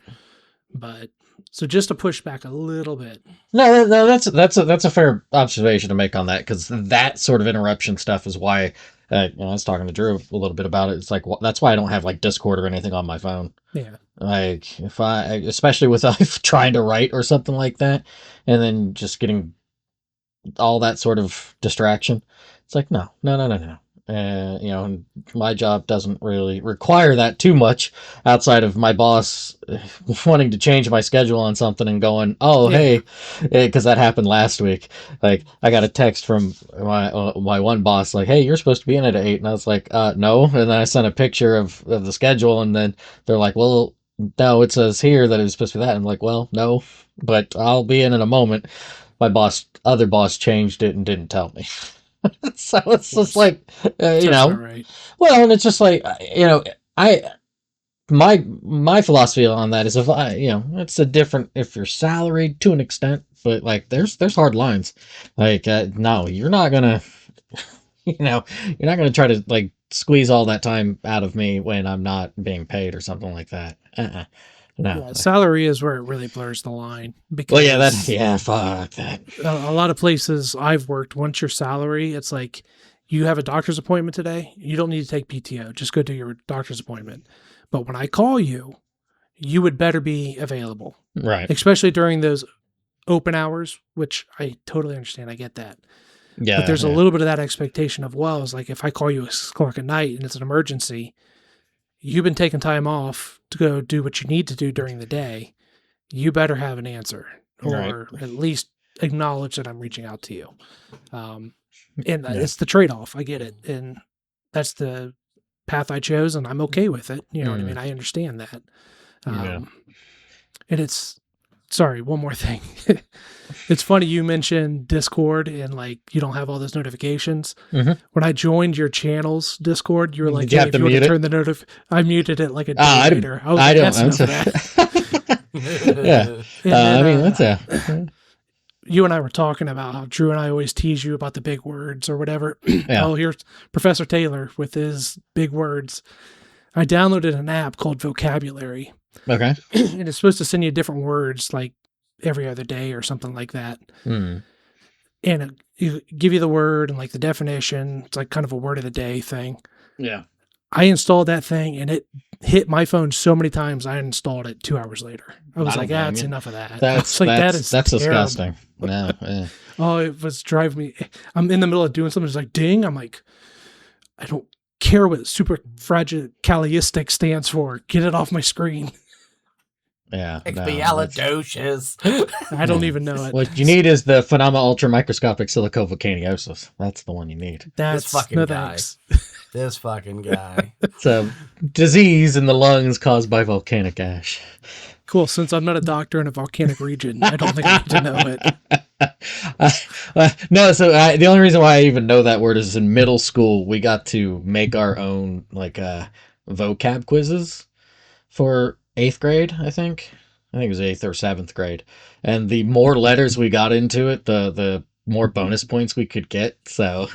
But so just to push back a little bit. No, that's a fair observation to make on that, because that sort of interruption stuff is why. I was talking to Drew a little bit about it. It's like, that's why I don't have like Discord or anything on my phone. Yeah. Like especially with trying to write or something like that, and then just getting all that sort of distraction. It's like, no. And my job doesn't really require that too much, outside of my boss wanting to change my schedule on something and going, hey, because that happened last week. Like, I got a text from my one boss, like, hey, you're supposed to be in at 8, and I was like, no. And then I sent a picture of the schedule, and then they're like, well, no, it says here that it was supposed to be that. I'm like, well, no, but I'll be in a moment. My other boss changed it and didn't tell me. So it's just like, right. Well, and it's just like, my philosophy on that is, it's a different, if you're salaried to an extent, but like there's hard lines. Like, no, you're not gonna, you're not gonna try to like squeeze all that time out of me when I'm not being paid or something like that. No. Yeah, salary is where it really blurs the line. Because fuck that. A lot of places I've worked, once your salary, it's like, you have a doctor's appointment today, you don't need to take PTO. Just go do your doctor's appointment. But when I call you, you would better be available. Right. Especially during those open hours, which I totally understand. I get that. Yeah. But there's a little bit of that expectation of, well, it's like, if I call you at 6 o'clock at night and it's an emergency, you've been taking time off to go do what you need to do during the day. You better have an answer, or at least acknowledge that I'm reaching out to you. It's the trade-off. I get it. And that's the path I chose, and I'm okay with it. You know what I mean? I understand that. And it's, sorry, one more thing. It's funny you mentioned Discord and like you don't have all those notifications. Mm-hmm. When I joined your channel's Discord, you were like, "Did you have to mute it?" Turn the I muted it like a day later. I don't know that. Yeah, I mean that's You and I were talking about how Drew and I always tease you about the big words or whatever. Yeah. Oh, here's Professor Taylor with his big words. I downloaded an app called Vocabulary. Okay. And it's supposed to send you different words like every other day or something like that. Mm. and it give you the word and like the definition. It's like kind of a word of the day thing. Yeah. I installed that thing and it hit my phone so many times I uninstalled it 2 hours later. I was I like, don't blame that's you. enough of that. I That's was like, that is that's terrible. disgusting. No. Oh, it was driving me. I'm in the middle of doing something. It's like ding. I'm like, I don't care what superfragilalistic stands for. Get it off my screen. Yeah. No, Expialidocious. I don't Yeah. even know it. What you need is the Phenomena ultramicroscopic silicovolcaniosis. That's the one you need. That's fucking no guy. thanks. This fucking guy. It's a disease in the lungs caused by volcanic ash. Cool. Since I'm not a doctor in a volcanic region, I don't think I need to know it. No, so the only reason why I even know that word is in middle school we got to make our own like vocab quizzes for 8th grade. I think it was 8th or 7th grade, and the more letters we got into it, the more bonus points we could get. So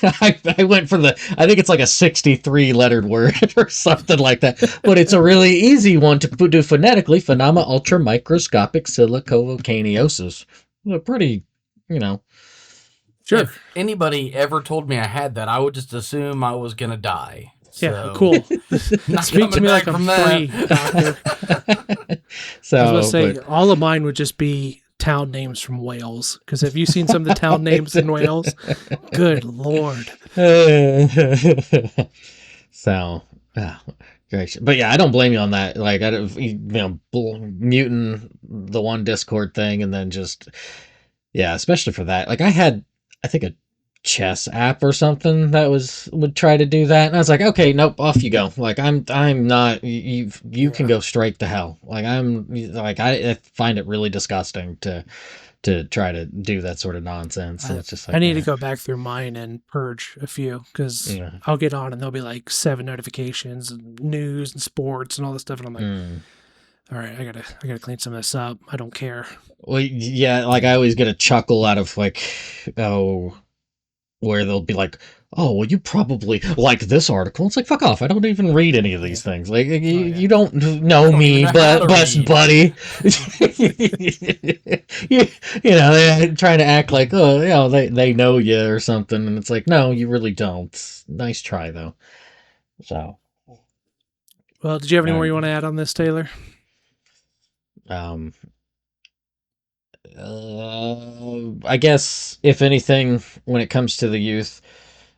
I went for I think it's like a 63 lettered word or something like that, but it's a really easy one to do phonetically. Phenomena ultramicroscopic silicovolcaniosis. A pretty, Sure. If anybody ever told me I had that, I would just assume I was gonna die. Yeah. So, Cool. Not Speak to coming me back like I'm from that. free, doctor. So I was going to say, but- all of mine would just be town names from Wales. Because have you seen some of the town names in Wales? Good Lord. So, great. But yeah, I don't blame you on that. Like, muting the one Discord thing and then just, yeah, especially for that. Like, I think a chess app or something that would try to do that, and I was like, okay, nope, off you go. Like, I'm not. You can go straight to hell. Like, I find it really disgusting to try to do that sort of nonsense. So it's just like I need to go back through mine and purge a few because Yeah. I'll get on and there'll be like 7 notifications and news and sports and all this stuff. And I'm like, all right, I gotta clean some of this up. I don't care. Well, yeah, like I always get a chuckle out of like, where they'll be like, oh, well, you probably like this article. It's like, fuck off. I don't even read any of these things. Like, you don't know me, even know how but to read. buddy. They're trying to act like, oh, they know you or something. And it's like, no, you really don't. Nice try, though. So, Well, did you have any more Right. you want to add on this, Taylor? I guess if anything, when it comes to the youth,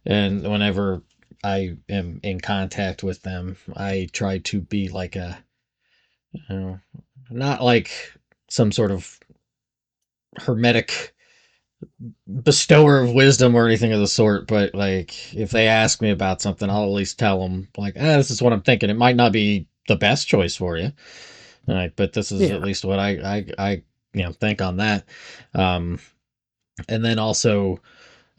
and whenever I am in contact with them, I try to be like not like some sort of hermetic bestower of wisdom or anything of the sort, but like if they ask me about something, I'll at least tell them like, this is what I'm thinking. It might not be the best choice for you, right? But this is at least what I think on that. And then also,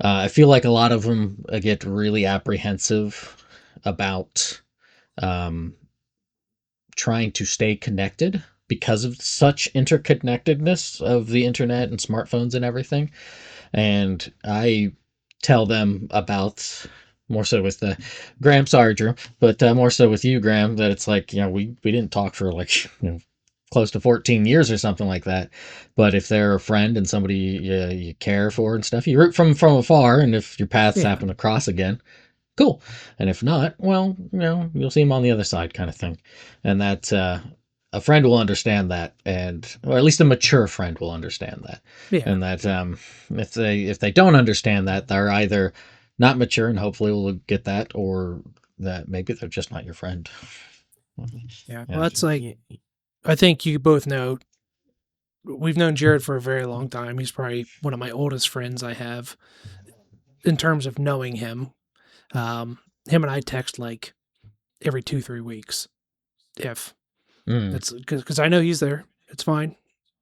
I feel like a lot of them get really apprehensive about trying to stay connected because of such interconnectedness of the internet and smartphones and everything. And I tell them about, more so with the Graham, sorry, Drew, but more so with you, Graham, that it's like, we didn't talk for like, close to 14 years or something like that. But if they're a friend and somebody you care for and stuff, you root from afar. And if your paths happen to cross again, cool. And if not, well, you'll see them on the other side, kind of thing. And that a friend will understand that, or at least a mature friend will understand that. Yeah. And that if they don't understand that, they're either not mature, and hopefully we'll get that, or that maybe they're just not your friend. Yeah. Well, that's like, I think you both know, we've known Jared for a very long time. He's probably one of my oldest friends I have in terms of knowing him. Him and I text like every 2-3 weeks. If it's because I know he's there, it's fine.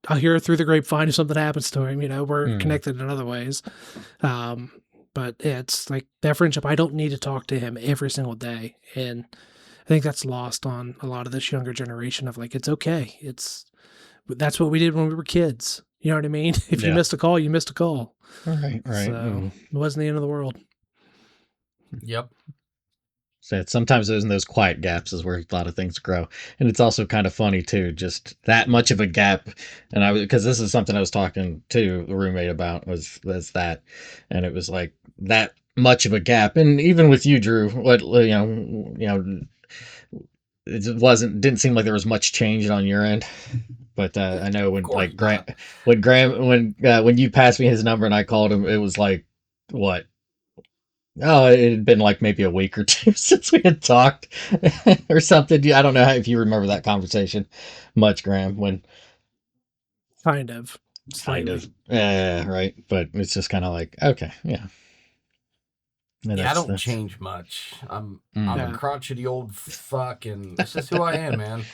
I'll hear it through the grapevine if something happens to him. We're connected in other ways. But it's like that friendship. I don't need to talk to him every single day, and I think that's lost on a lot of this younger generation of like, it's okay. That's what we did when we were kids. You know what I mean? If you missed a call, you missed a call. Right. So it wasn't the end of the world. Yep. So sometimes in those quiet gaps is where a lot of things grow, and it's also kind of funny too, just that much of a gap. And because this is something I was talking to a roommate about was that, and it was like that much of a gap. And even with you, Drew, what it didn't seem like there was much change on your end. But I know Of course when you passed me his number and I called him, it was like what? Oh, it had been like maybe a week or two since we had talked or something. I don't know if you remember that conversation much, Graham, when Kind of. kind Slightly. of, yeah, right. But it's just kind of like, okay, yeah. Yeah, I don't change much. I'm a Yeah. crotchety old fuck, and this is who I am, man.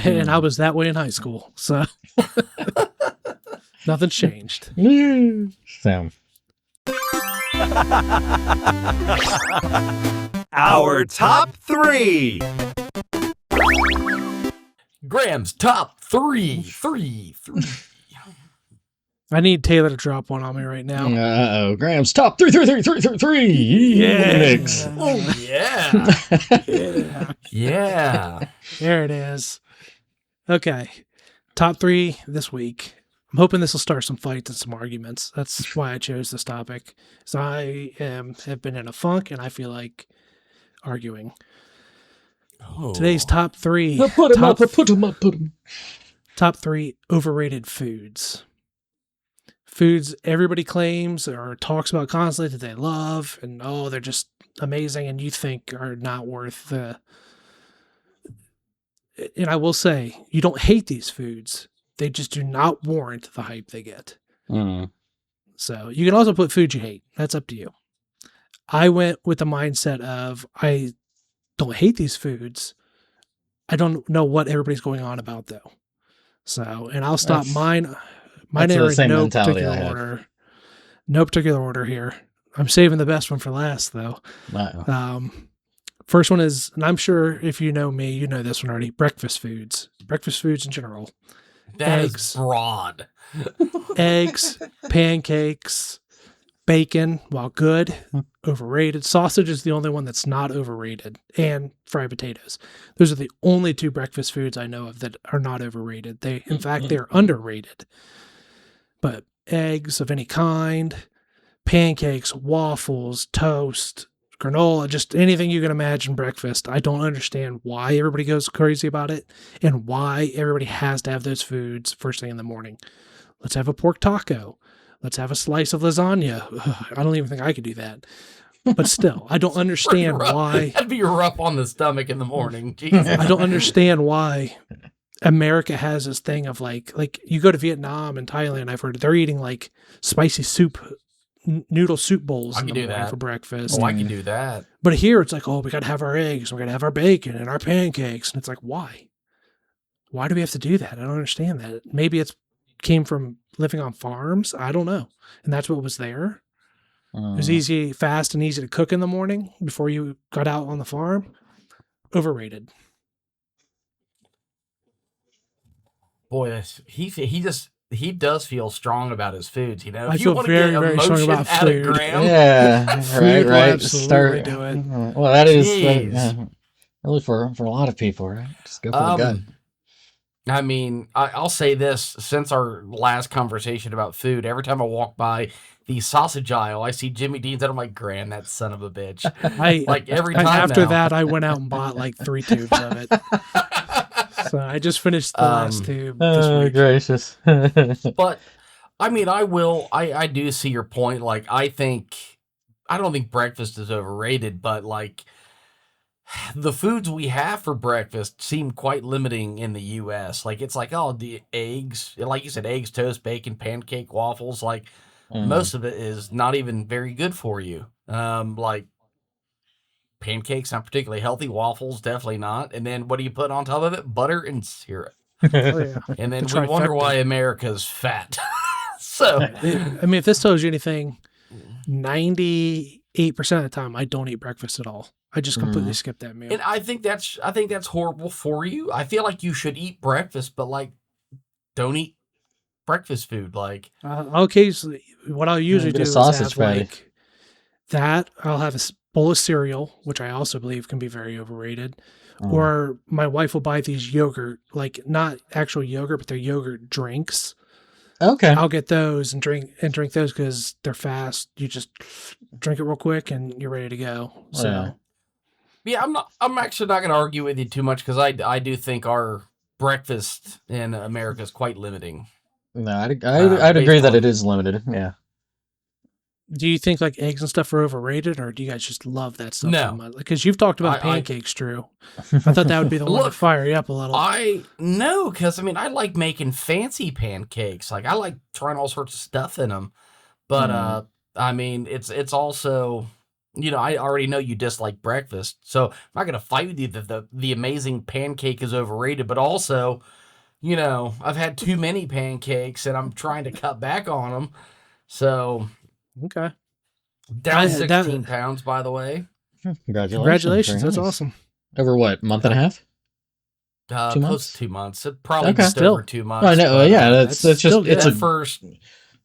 And I was that way in high school. So nothing's changed. Sam. Our top 3. Graham's top three. I need Taylor to drop one on me right now. Uh-oh, Graham's top three. Yeah. Mix. Oh yeah, Yeah. yeah. There it is. Okay. Top 3 this week. I'm hoping this will start some fights and some arguments. That's why I chose this topic. So I have been in a funk and I feel like arguing. Oh. Today's top 3. Put him up. Top 3 overrated foods. Foods everybody claims or talks about constantly that they love and they're just amazing and you think are not worth the. And I will say, you don't hate these foods. They just do not warrant the hype they get. So you can also put food you hate. That's up to you. I went with the mindset of I don't hate these foods. I don't know what everybody's going on about though. So, and I'll stop mine. Mine that's are the in same no mentality particular I have. order. No particular order here. I'm saving the best one for last though. Wow. First one is, and I'm sure if you know me, you know this one already, breakfast foods. Breakfast foods in general. That Eggs. is broad. Eggs, pancakes, bacon, while good, overrated. Sausage is the only one that's not overrated, and fried potatoes. Those are the only 2 breakfast foods I know of that are not overrated. In fact, they're underrated. But eggs of any kind, pancakes, waffles, toast, granola, just anything you can imagine breakfast. I don't understand why everybody goes crazy about it and why everybody has to have those foods first thing in the morning. Let's have a pork taco. Let's have a slice of lasagna. Ugh, I don't even think I could do that. But still, I don't understand why. That'd be rough on the stomach in the morning. Jesus. I don't understand why America has this thing of like you go to Vietnam and Thailand, I've heard they're eating like spicy soup, noodle soup bowls in the morning for breakfast. Oh, I can do that. But here it's like, we got to have our eggs, we got to have our bacon and our pancakes. And it's like, why? Why do we have to do that? I don't understand that. Maybe it's came from living on farms. I don't know. And that's what was there. It was easy, fast, and easy to cook in the morning before you got out on the farm. Overrated. Boy, he does feel strong about his foods, you know. I If you feel want to very, get very strong emotion about out of food. Graham, Yeah, Food will right. absolutely do it. Well, that is Jeez. really for a lot of people, right? Just go for the gut. I mean, I'll say this: since our last conversation about food, every time I walk by the sausage aisle, I see Jimmy Dean's, and I'm like, "Gran, that son of a bitch!" Like every time after now. that, I went out and bought like 3 tubes of it. So I just finished the last tube this Oh, week. gracious. But I mean, I do see your point. Like, I don't think breakfast is overrated, but like the foods we have for breakfast seem quite limiting in the U.S. Like, it's like, the eggs, like you said, eggs, toast, bacon, pancake, waffles. Like, most of it is not even very good for you. Like, pancakes, not particularly healthy. Waffles, definitely not. And then what do you put on top of it? Butter and syrup. Oh, yeah. And then The we wonder trifecta. why America's fat. So, I mean, if this tells you anything, 98% of the time, I don't eat breakfast at all. I just completely skip that meal. and I think that's horrible for you. I feel like you should eat breakfast, but like, don't eat breakfast food. Like, I'll occasionally, what I'll usually Get do a is sausage have patty. like that. I'll have bowl of cereal, which I also believe can be very overrated. Mm. Or my wife will buy these yogurt, like not actual yogurt, but they're yogurt drinks. Okay. I'll get those and drink those because they're fast. You just drink it real quick and you're ready to go. So Yeah. Yeah, I'm actually not going to argue with you too much because I do think our breakfast in America is quite limiting. No, I'd agree Based that it on is limited. Yeah. do you think like eggs and stuff are overrated, or do you guys just love that stuff so No. much? Because you've talked about I pancakes, Drew. I thought that would be the one to Look, fire you up a little. I no, because I mean I like making fancy pancakes. Like I like trying all sorts of stuff in them. But I mean it's also I already know you dislike breakfast, so I'm not gonna fight with you that the amazing pancake is overrated. But also, I've had too many pancakes and I'm trying to cut back on them. So Okay. down that- 16 pounds, by the way. Congratulations. Very That's nice. awesome. Over what, month and a half? 2 Close months? to 2 months. Probably Okay. just Still. over 2 months. I know. but, Yeah, that's that's just still it's good. that a first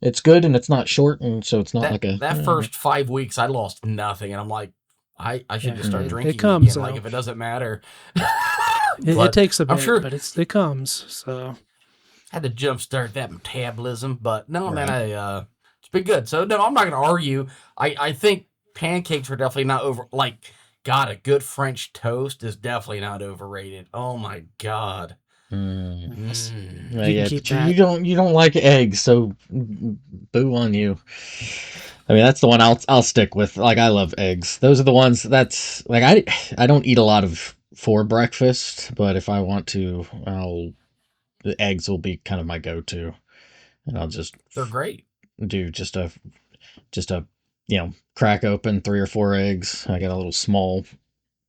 it's good and it's not short, and so it's not that like a that first 5 weeks I lost nothing, and I'm like, I should Yeah, just start it drinking comes, again. Like though. if it doesn't matter. It But takes a bit, I'm sure but it comes. So had to jumpstart that metabolism, but no, man, Right. it's been good. So no, I'm not gonna argue. I think pancakes are definitely not over. Like, God, a good French toast is definitely not overrated. Oh my God. Yes. Mm. Yeah, you can yeah, keep but that. you don't like eggs, so boo on you. I mean, that's the one I'll stick with. Like, I love eggs. Those are the ones that's like I don't eat a lot of for breakfast, but if I want to, the eggs will be kind of my go-to, and I'll just They're great. do just a crack open 3 or 4 eggs. I got a little small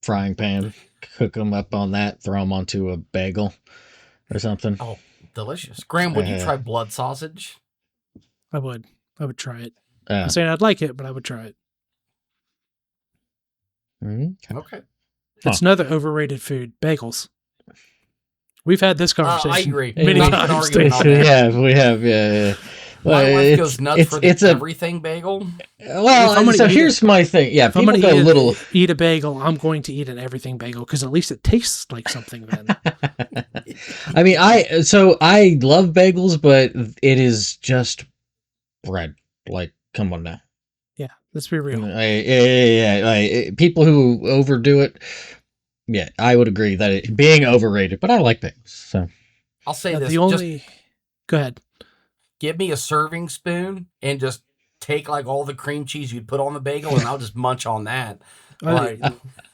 frying pan, cook them up on that, throw them onto a bagel or something. Oh, delicious. Graham, would you Uh, try blood sausage? I would try it. uh, I'm saying I'd like it, but I would try it. okay. Okay. It's another overrated food. Bagels. We've had this I conversation agree. many Not gonna times. argue with Stacey. that. Yeah, we have. Yeah. My wife It's goes nuts for the it's a everything bagel. If I'm well. gonna So eat here's my thing. Yeah, If I'm people going go a little. to eat a bagel, I'm going to eat an everything bagel because at least it tastes like something then. I mean, I love bagels, but it is just bread. Like, come on now. Yeah, let's be real. Yeah. Like, people who overdo it. Yeah, I would agree that it being overrated, but I like bagels. So I'll say this. The Just only. Go ahead. give me a serving spoon and just take like all the cream cheese you'd put on the bagel and I'll just munch on that. Like,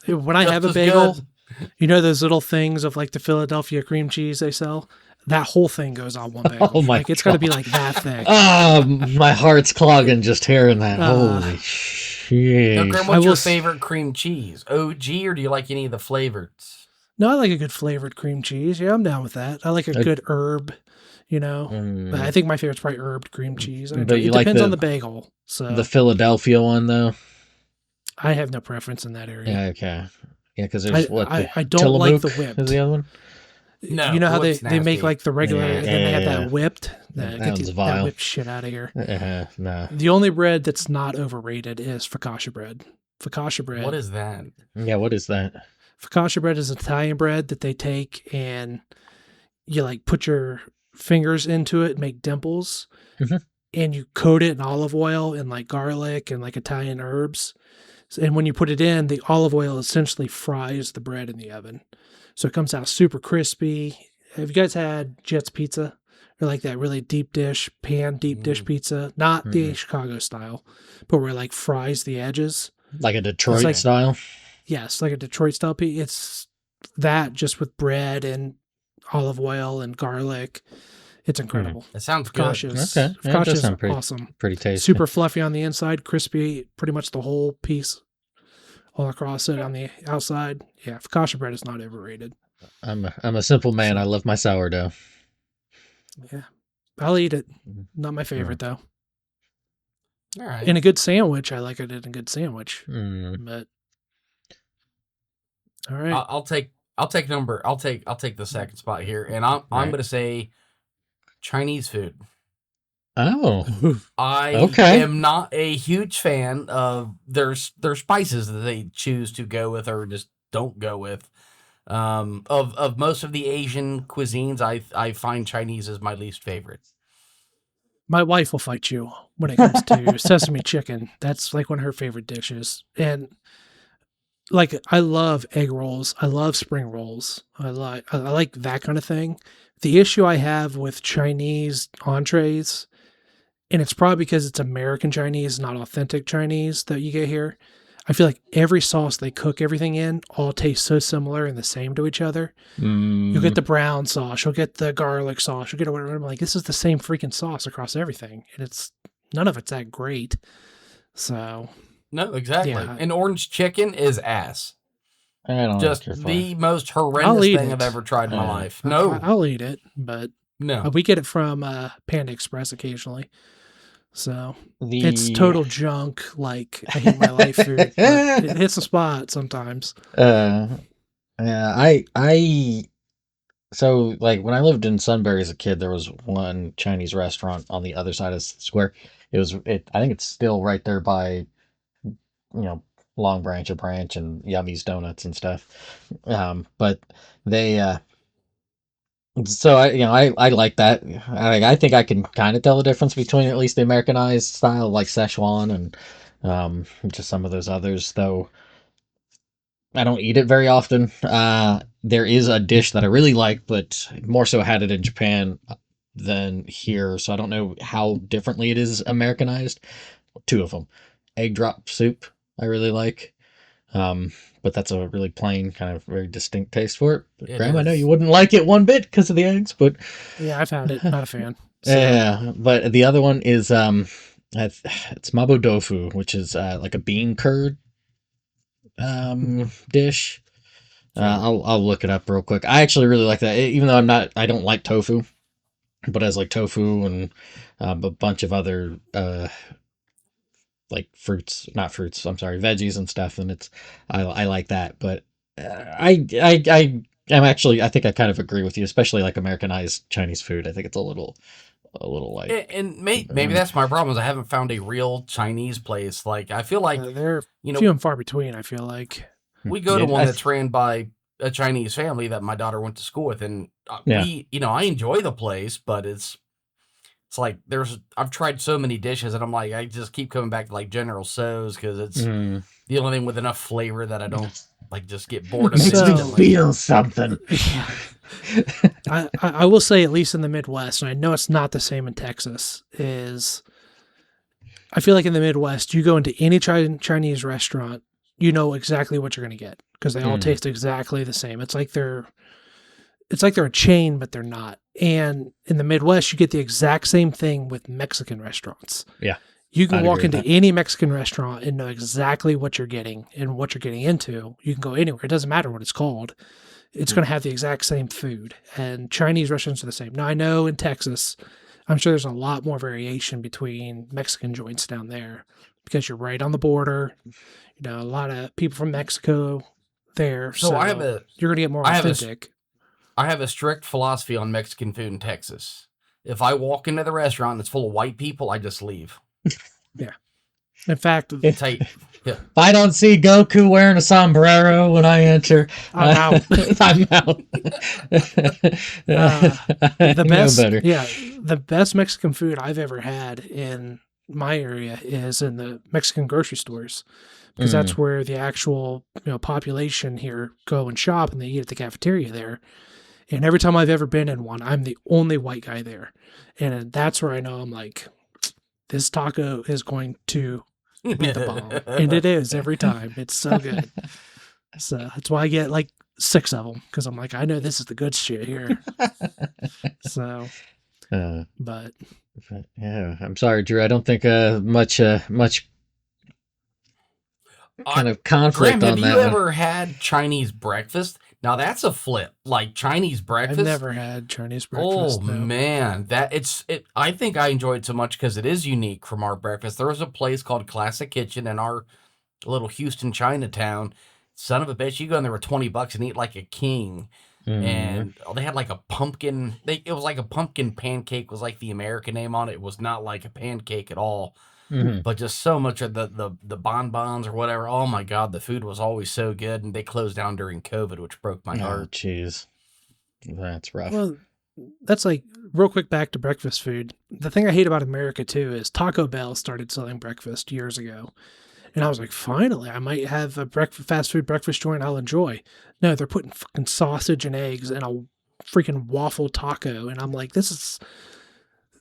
When I just have a as bagel, good. you know those little things of like the Philadelphia cream cheese they sell? That whole thing goes on one bagel. Oh my Like it's got to be God. like that thick. my heart's clogging just hearing that. Uh, Holy Now, shit. Graham, I what's will your s- favorite cream cheese? OG or do you like any of the flavors? No, I like a good flavored cream cheese. Yeah, I'm down with that. I like a good herb, But I think my favorite's probably herbed cream cheese. But you It like depends on the bagel. So the Philadelphia one though? I have no preference in that area. Yeah, okay. Yeah, because there's I don't like the Tillamook whipped. is the other one. No, You know how the they, whipped's they make nasty. like the regular, Yeah, and then they have yeah. that whipped. That Get one's that vile. whipped shit out of here. Nah. The only bread that's not overrated is focaccia bread. Focaccia bread. What is that? Yeah, what is that? Focaccia bread is Italian bread that they take and you like put your fingers into it and make dimples, Mhm. and you coat it in olive oil and like garlic and like Italian herbs. And when you put it in, the olive oil essentially fries the bread in the oven. So it comes out super crispy. Have you guys had Jets Pizza? Or like that really deep dish pizza? Not the Chicago style, but where it like fries the edges. Like a Detroit like- style? Yes, like a Detroit style pizza. It's that just with bread and olive oil and garlic. It's incredible. That sounds good. Focaccia's, Okay. Yeah, it does focaccia's sound pretty- awesome. Pretty tasty. Super fluffy on the inside, crispy, pretty much the whole piece all across it on the outside. Yeah, focaccia bread is not overrated. I'm a simple man. I love my sourdough. Yeah, I'll eat it. Mm-hmm. Not my favorite though. All right. In a good sandwich, I like it in a good sandwich. Mm. But all right, I'll take the second spot here, and I'm Right. gonna say Chinese food. Oh, I okay. am not a huge fan of their spices that they choose to go with or just don't go with. Of most of the Asian cuisines, I find Chinese is my least favorite. My wife will fight you when it comes to sesame chicken. That's like one of her favorite dishes. And like I love egg rolls. I love spring rolls. I like that kind of thing. The issue I have with Chinese entrees, and it's probably because it's American Chinese, not authentic Chinese that you get here. I feel like every sauce they cook everything in all tastes so similar and the same to each other. You'll get Mm, the brown sauce, you'll get the garlic sauce, you'll get whatever. I'm like, this is the same freaking sauce across everything, and it's none of it's that great. So No, exactly. yeah, And orange chicken is ass. I don't Just care for it. the most I'll horrendous eat thing I've it. ever tried in my Uh, life. No, I'll eat it, but no. we get it from Panda Express occasionally. So it's the total junk. Like I hate my life food, but it hits the spot sometimes. uh, yeah, I so like when I lived in Sunbury as a kid, there was one Chinese restaurant on the other side of the square. I think it's still right there by, you know, Long Branch or Branch and Yummy's Donuts and stuff. But they so I like that. I think I can kind of tell the difference between at least the Americanized style like Szechuan and just some of those others, though I don't eat it very often. There is a dish that I really like, but more so had it in Japan than here, so I don't know how differently it is Americanized. Two of them. Egg drop soup, I really like. Um, but that's a really plain, kind of very distinct taste for it. But It Graham, I know you is. wouldn't like it one bit because of the eggs, but Yeah, I've had it. Not a fan. So yeah. But the other one is it's mabo tofu, which is like a bean curd dish. I'll look it up real quick. I actually really like that, even though I don't like tofu, but as like tofu and a bunch of other like fruits, not fruits. I'm sorry, veggies and stuff, and I like that. But I think I kind of agree with you, especially like Americanized Chinese food. I think it's a little like And maybe that's my problem is I haven't found a real Chinese place. Like I feel like they're you few know and far between. I feel like. we go to yeah, one that's ran by a Chinese family that my daughter went to school with, and yeah. I enjoy the place, but it's like I've tried so many dishes, and I'm like I just keep coming back to like General So's because it's Mm. the only thing with enough flavor that I don't like just get bored of it Makes me So instantly. feel something. yeah, I will say at least in the Midwest, and I know it's not the same in Texas. Is I feel like in the Midwest, you go into any Chinese restaurant, you know exactly what you're going to get because they all Mm. taste exactly the same. It's like they're a chain, but they're not. And in the Midwest, you get the exact same thing with Mexican restaurants. Yeah, You can I'd walk agree with into that. any Mexican restaurant and know exactly what you're getting and what you're getting into. You can go anywhere. It doesn't matter what it's called. It's going to have the exact same food. And Chinese restaurants are the same. Now, I know in Texas, I'm sure there's a lot more variation between Mexican joints down there because you're right on the border. A lot of people from Mexico there. So So you're going to get more I have a authentic. I have a strict philosophy on Mexican food in Texas. If I walk into the restaurant and it's full of white people, I just leave. Yeah. In fact, If Say, yeah, I don't see Goku wearing a sombrero when I enter, I'm out. I'm out. Uh, the I know best, better. yeah, the best Mexican food I've ever had in my area is in the Mexican grocery stores because Mm, that's where the actual population here go and shop and they eat at the cafeteria there. And every time I've ever been in one, I'm the only white guy there, and that's where I know I'm like, this taco is going to be the bomb, and it is every time. It's so good. So that's why I get like 6 of them because I'm like, I know this is the good shit here. So, uh, but yeah, I'm sorry, Drew. I don't think much I, kind of Graham, conflict have on you that one. ever had Chinese breakfast? Now that's a flip. Like Chinese I've breakfast. never had Chinese Oh breakfast. No. man, it. I think I enjoy it so much because it is unique from our breakfast. There was a place called Classic Kitchen in our little Houston Chinatown. Son of a bitch, you go in there with $20 and eat like a king. And they had like a pumpkin. It was like a pumpkin pancake was like the American name on it. It was not like a pancake at all, but just so much of the bonbons or whatever. Oh my God, the food was always so good, and they closed down during COVID, which broke my Oh, heart. jeez. That's rough. Well, that's like real quick back to breakfast food. The thing I hate about America too is Taco Bell started selling breakfast years ago. And I was like, finally, I might have a fast food breakfast joint I'll enjoy. No, they're putting fucking sausage and eggs in a freaking waffle taco. And I'm like,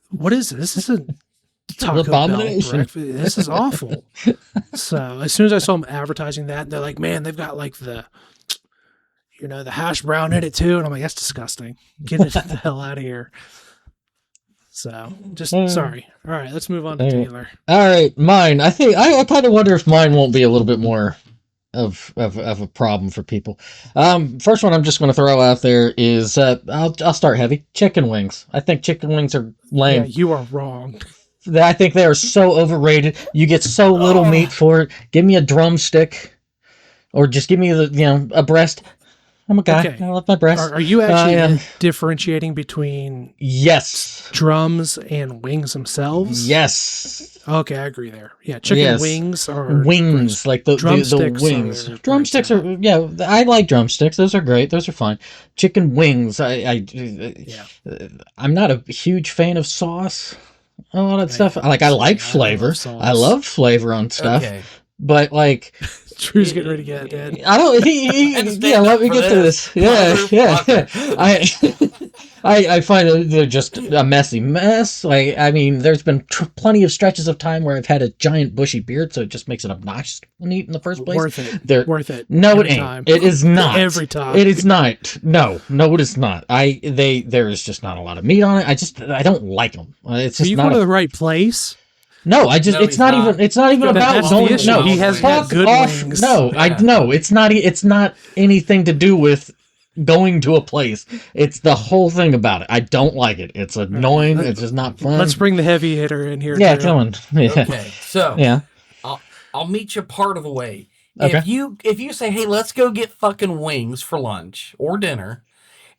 what is this? This isn't Taco Bell breakfast. This is awful. So as soon as I saw them advertising that, they're like, man, they've got like the hash brown in it too. And I'm like, that's disgusting. Get it the hell out of here. So, just sorry. All right, let's move on to Taylor. All right, mine. I think I kind of wonder if mine won't be a little bit more of a problem for people. First one I'm just going to throw out there is I'll start heavy. Chicken wings. I think chicken wings are lame. Yeah, you are wrong. I think they are so overrated. You get so little meat for it. Give me a drumstick, or just give me a breast. I'm a guy. Okay. I love my breast. Are you actually differentiating between yes drums and wings themselves? Yes. Okay, I agree there. Yeah, chicken wings are wings, like the wings. Drumsticks are I like drumsticks. Those are great. Those are fine. Chicken wings. I'm not a huge fan of sauce. A lot of stuff. I like flavor. I love flavor on stuff. Okay. But like. Drew's getting ready to get dead. I don't. Let me get to this. Yeah. I find they're just a messy mess. Like, I mean, there's been plenty of stretches of time where I've had a giant bushy beard, so it just makes it obnoxious to eat in the first place. Worth it. Worth it. No, it ain't. It is not. Every time. It is not. No, it is not. There is just not a lot of meat on it. I don't like them. It's just you not go to the right place. No, it's not even about going. No, he has good wings. No, it's not anything to do with going to a place. It's the whole thing about it. I don't like it. It's annoying. It's just not fun. Let's bring the heavy hitter in here. Yeah, come on. Yeah. Okay, so yeah, I'll meet you part of the way. Okay. If you say, hey, let's go get fucking wings for lunch or dinner,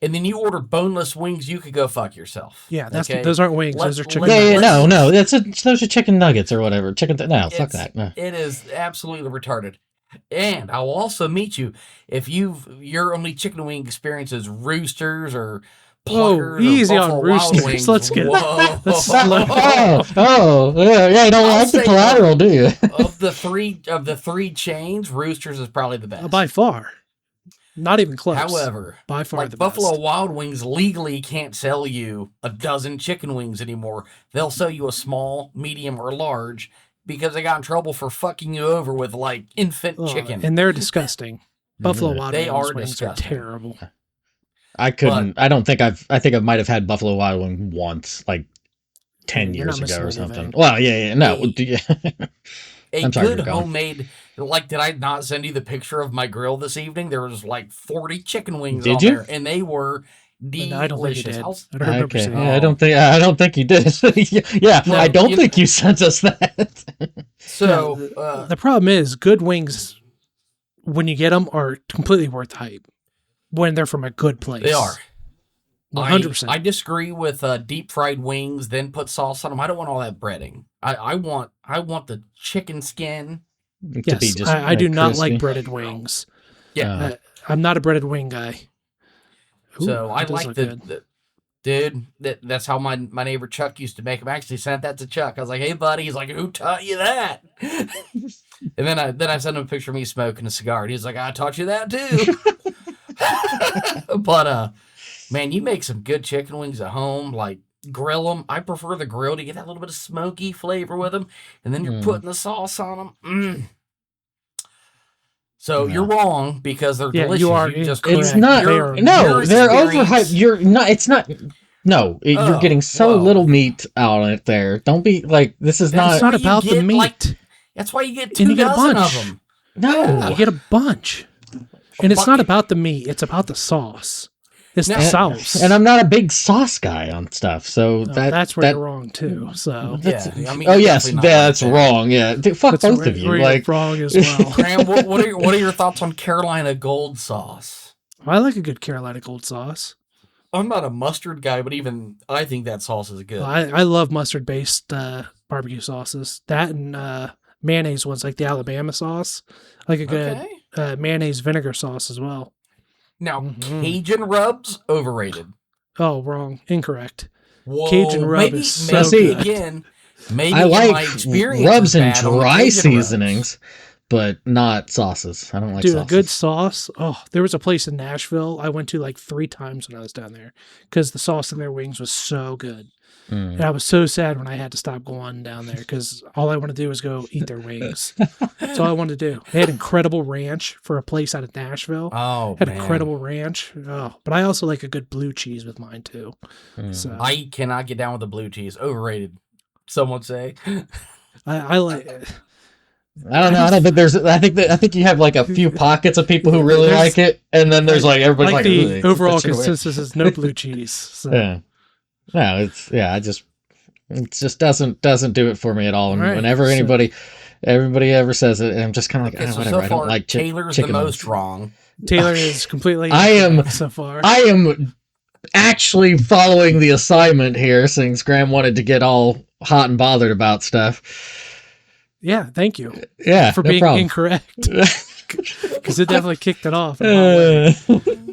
and then you order boneless wings, you could go fuck yourself. Yeah, those aren't wings. Those are chicken. No. Those are chicken nuggets or whatever. Fuck that. No. It is absolutely retarded. And I will also meet you if your only chicken wing experience is Roosters or Pluckers easy or on Roosters. Wild Wings. Let's get. Let's yeah. You don't like the collateral, do you? of the three chains, Roosters is probably the best by far. Not even close. However, by far the Buffalo best. Wild Wings legally can't sell you a dozen chicken wings anymore. They'll sell you a small, medium, or large because they got in trouble for fucking you over with like infant chicken. And they're disgusting. Buffalo Wild Wings disgusting. Are terrible. I couldn't. I think I might have had Buffalo Wild Wing once, like 10 years ago or something. Well, yeah. No. A good homemade, like, did I not send you the picture of my grill this evening? There was like 40 chicken wings on there, and they were delicious. I don't think you did. I don't remember seeing I don't think you did. No, I don't think you sent us that. So the problem is, good wings, when you get them, are completely worth the hype when they're from a good place. They are. 100%. I disagree with deep fried wings, then put sauce on them. I don't want all that breading. I want the chicken skin. Yes, I do not like breaded wings. Yeah. I'm not a breaded wing guy. Ooh, so I like dude, that's how my neighbor Chuck used to make them. I actually sent that to Chuck. I was like, hey, buddy. He's like, who taught you that? And then I sent him a picture of me smoking a cigar. And he's like, I taught you that too. But, man, you make some good chicken wings at home, like grill them. I prefer the grill to get that little bit of smoky flavor with them. And then you're putting the sauce on them. So you're wrong because they're delicious. You are. It's not. They're overhyped. You're not. It's not. No, you're getting so little meat out of it there. Don't be like, this is not. It's not about the meat. That's why you get 2 dozen of them. No. You get a bunch. And it's not about the meat. It's about the sauce. It's the sauce. And I'm not a big sauce guy on stuff, so that's where you're wrong too. So that's wrong. Yeah, fuck both of you. Like wrong as well. Graham, what are your thoughts on Carolina Gold sauce? I like a good Carolina gold sauce. I'm not a mustard guy, but even I think that sauce is good. I love mustard based barbecue sauces. That and mayonnaise ones like the Alabama sauce. I like a good Okay. mayonnaise vinegar sauce as well. Now, Mhm. Cajun rubs, overrated. Oh, wrong. Incorrect. Whoa, Cajun rub maybe, is so maybe good. again. Maybe I in like my experience rubs is and bad on the dry Cajun seasonings, but not sauces. I don't like Dude, sauces. a good sauce. Oh, there was a place in Nashville I went to like 3 times when I was down there because the sauce in their wings was so good. Mm. And I was so sad when I had to stop going down there because all I wanted to do was go eat their wings. That's all I wanted to do. They had incredible ranch for a place out of Nashville. Oh, Had man. incredible ranch. Oh, but I also like a good blue cheese with mine too. Mm. So I cannot get down with the blue cheese. Overrated, some would say. I like. I don't know. I don't think there's. I think you have like a few pockets of people who really There's- like it, and then there's like everybody's Like like the "Ugh, overall that's your way." consensus is no blue cheese. So. Yeah. No, it's yeah. It just doesn't do it for me at all. And Right, whenever so- everybody ever says it, I'm just kind of like, Okay, "Ah, so whatever. so I far, don't like Taylor's the chicken most wings." wrong. Taylor is completely. I am- incorrect so far. I am actually following the assignment here, since Graham wanted to get all hot and bothered about stuff. Yeah, thank you Yeah, for no being problem. incorrect because it definitely kicked it off. in a hot way.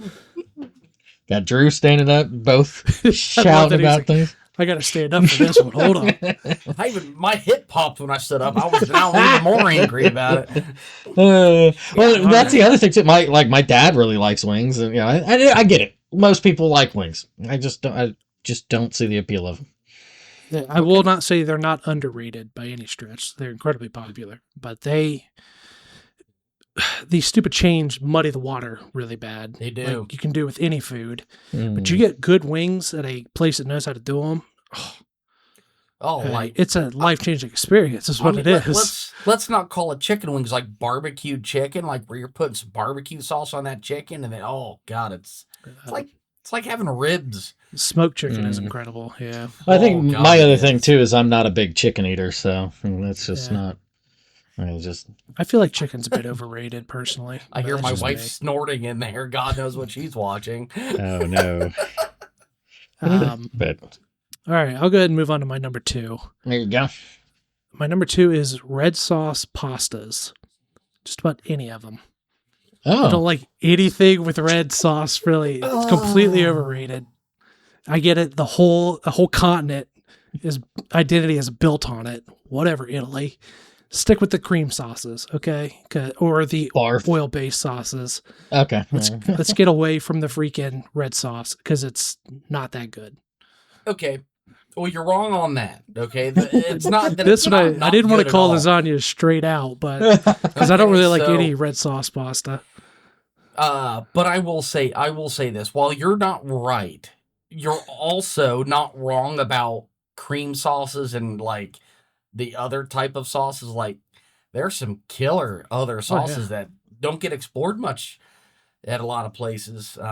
Got Drew standing up, both I love that shouting he's about like, things. I got to stand up for this one. Hold on. My hip popped when I stood up. I was now even more angry about it. Well, Yeah, that's the other thing too. My dad really likes wings, and I get it. Most people like wings. I just don't see the appeal of them. Yeah, I will not say they're not underrated by any stretch. They're incredibly popular, but these stupid chains muddy the water really bad. They do. Like you can do with any food, but Mm. you get good wings at a place that knows how to do them. It's a life changing experience. Is what it is. Let's not call it chicken wings like barbecued chicken, like where you're putting some barbecue sauce on that chicken, and then oh god, it's like having ribs. Smoked chicken is Mm. incredible. Yeah. I think God, my other yes. thing too is I'm not a big chicken eater, so that's just Yeah. not. I just I feel like chicken's a bit overrated personally. I hear That's my just wife me. snorting in there. God knows what she's watching. oh no. But All right, I'll go ahead and move on to my number 2. there you go. My number 2 is red sauce pastas. Just about any of them. I don't Oh, like anything with red sauce. Really, it's completely overrated. I get it. The whole continent is identity is built on it. Whatever, Italy. Stick with the cream sauces, okay? Or the barf. oil-based sauces. Okay. Let's get away from the freaking red sauce because it's not that good. Okay. Well, you're wrong on that. Okay, it's not that. This it's one not I didn't want good to at call all. lasagna straight out, but because I don't Okay, really like so- any red sauce pasta. But I will say this. While you're not right, you're also not wrong about cream sauces and like the other type of sauces. Like there's some killer other sauces that don't get explored much at a lot of places. But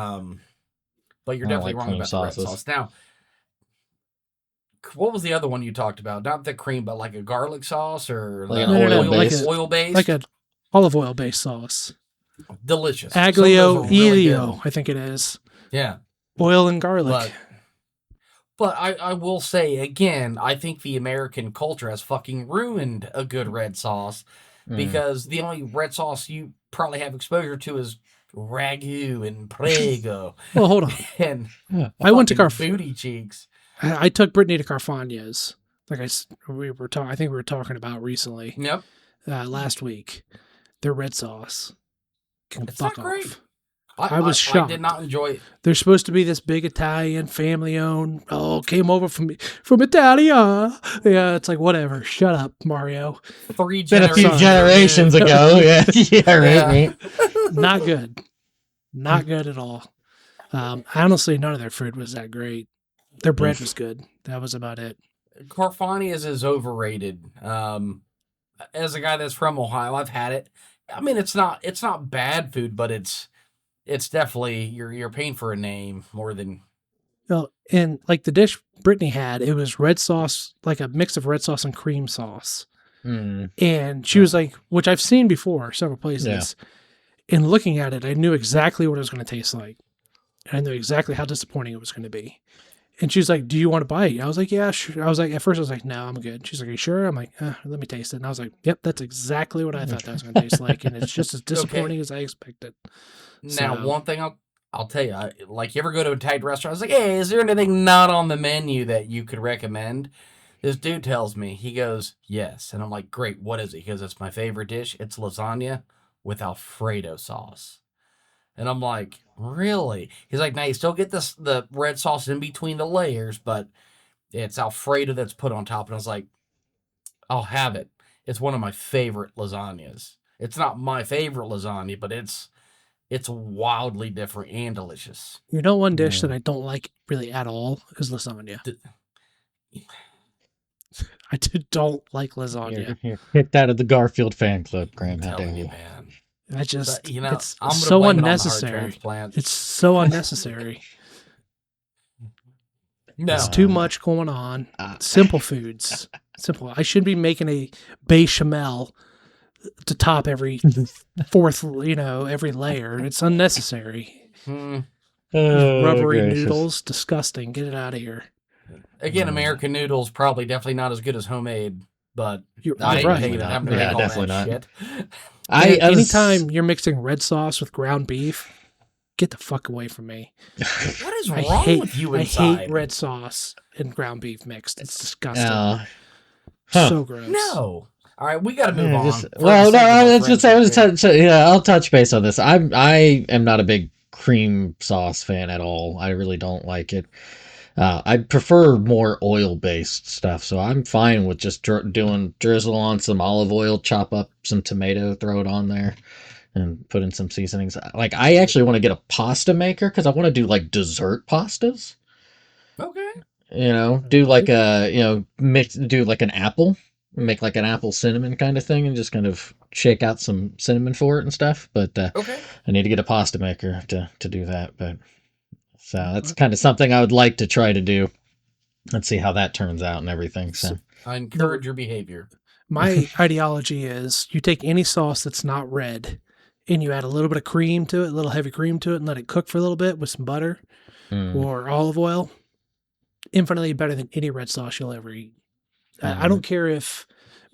you're I don't definitely like wrong cream about sauces. the red sauce. Now, what was the other one you talked about? Not the cream, but like a garlic sauce or Like the an oil-based. oil based. Like a olive oil based sauce. Delicious. Some of Aglio those are really good. Elio, I think it is. Yeah. Oil and garlic. But I will say again, I think the American culture has fucking ruined a good red sauce because the only red sauce you probably have exposure to is ragu and prego Well, hold on. and I went to fucking booty cheeks. I took Brittany to Carfagna's. Like I think we were talking about recently, Yep. last week. Their red sauce can It's fuck not great. off. I was I shocked. did not enjoy it. They're supposed to be this big Italian family owned. Oh, came over from Italia. Yeah, it's like whatever. Shut up, Mario. Three Been a few generations. generations ago. Yeah. Yeah. Right. Not good. Not good at all. Honestly, none of their food was that great. Their bread was good. That was about it. Carfagna's is overrated. As a guy that's from Ohio, I've had it. I mean, it's not bad food, but it's definitely you're paying for a name more than. Well, and like the dish Brittany had, it was red sauce, like a mix of red sauce and cream sauce. Mm. And she was like, which I've seen before several places. And looking at it, I knew exactly what it was going to taste like. And I knew exactly how disappointing it was going to be. And she's like, "Do you want to bite?" I was like, "Yeah, sure." I was like, at first I was like, "No, I'm good." She's like, "Are you sure?" I'm like, "Let me taste it." And I was like, "Yep, that's exactly what I thought that was going to taste like." And it's just as disappointing as I expected. Now, So- one thing I'll tell you, like, you ever go to a Thai restaurant? I was like, "Hey, is there anything not on the menu that you could recommend?" This dude tells me, he goes, "Yes," and I'm like, "Great, what is it?" He goes, "It's my favorite dish. It's lasagna with Alfredo sauce." And I'm like, "Really?" He's like, "Now you still get the red sauce in between the layers, but it's Alfredo that's put on top." And I was like, "I'll have it. It's one of my favorite lasagnas. It's not my favorite lasagna, but it's wildly different and delicious." You know, one dish that I don't like really at all is lasagna. I don't like lasagna. You're kicked out of the Garfield fan club, Graham. I'm How dare telling you, you? man. I just, But, it's I'm gonna so blame it on the heart unnecessary. transplant. It's so unnecessary. No, It's too much going on. Simple foods. Simple. I should be making a bechamel to top every fourth, every layer. It's unnecessary. Hmm. Rubbery gracious. noodles, disgusting. Get it out of here. Again, American noodles probably definitely not as good as homemade, but You're I ain't right. taking it. I'm Yeah, gonna make all definitely that not. shit. And I was- anytime you're mixing red sauce with ground beef, get the fuck away from me. What is I wrong hate, with you I inside? hate red sauce and ground beef mixed. It's disgusting. Huh. So gross. No. All right, we got to move Yeah, on. just- For well, the no, sake of our let's just friendship here. I'll touch base on this. I am not a big cream sauce fan at all. I really don't like it. I prefer more oil-based stuff, so I'm fine with just doing drizzle on some olive oil, chop up some tomato, throw it on there, and put in some seasonings. Like, I actually want to get a pasta maker because I want to do like dessert pastas. Okay. Do like do like an apple, make like an apple cinnamon kind of thing, and just kind of shake out some cinnamon for it and stuff. But Okay. I need to get a pasta maker to do that. But so that's kind of something I would like to try to do. Let's see how that turns out and everything. So I encourage your behavior. My ideology is you take any sauce that's not red and you add a little bit of cream to it, a little heavy cream to it, and let it cook for a little bit with some butter or olive oil. Infinitely better than any red sauce you'll ever eat. I don't care if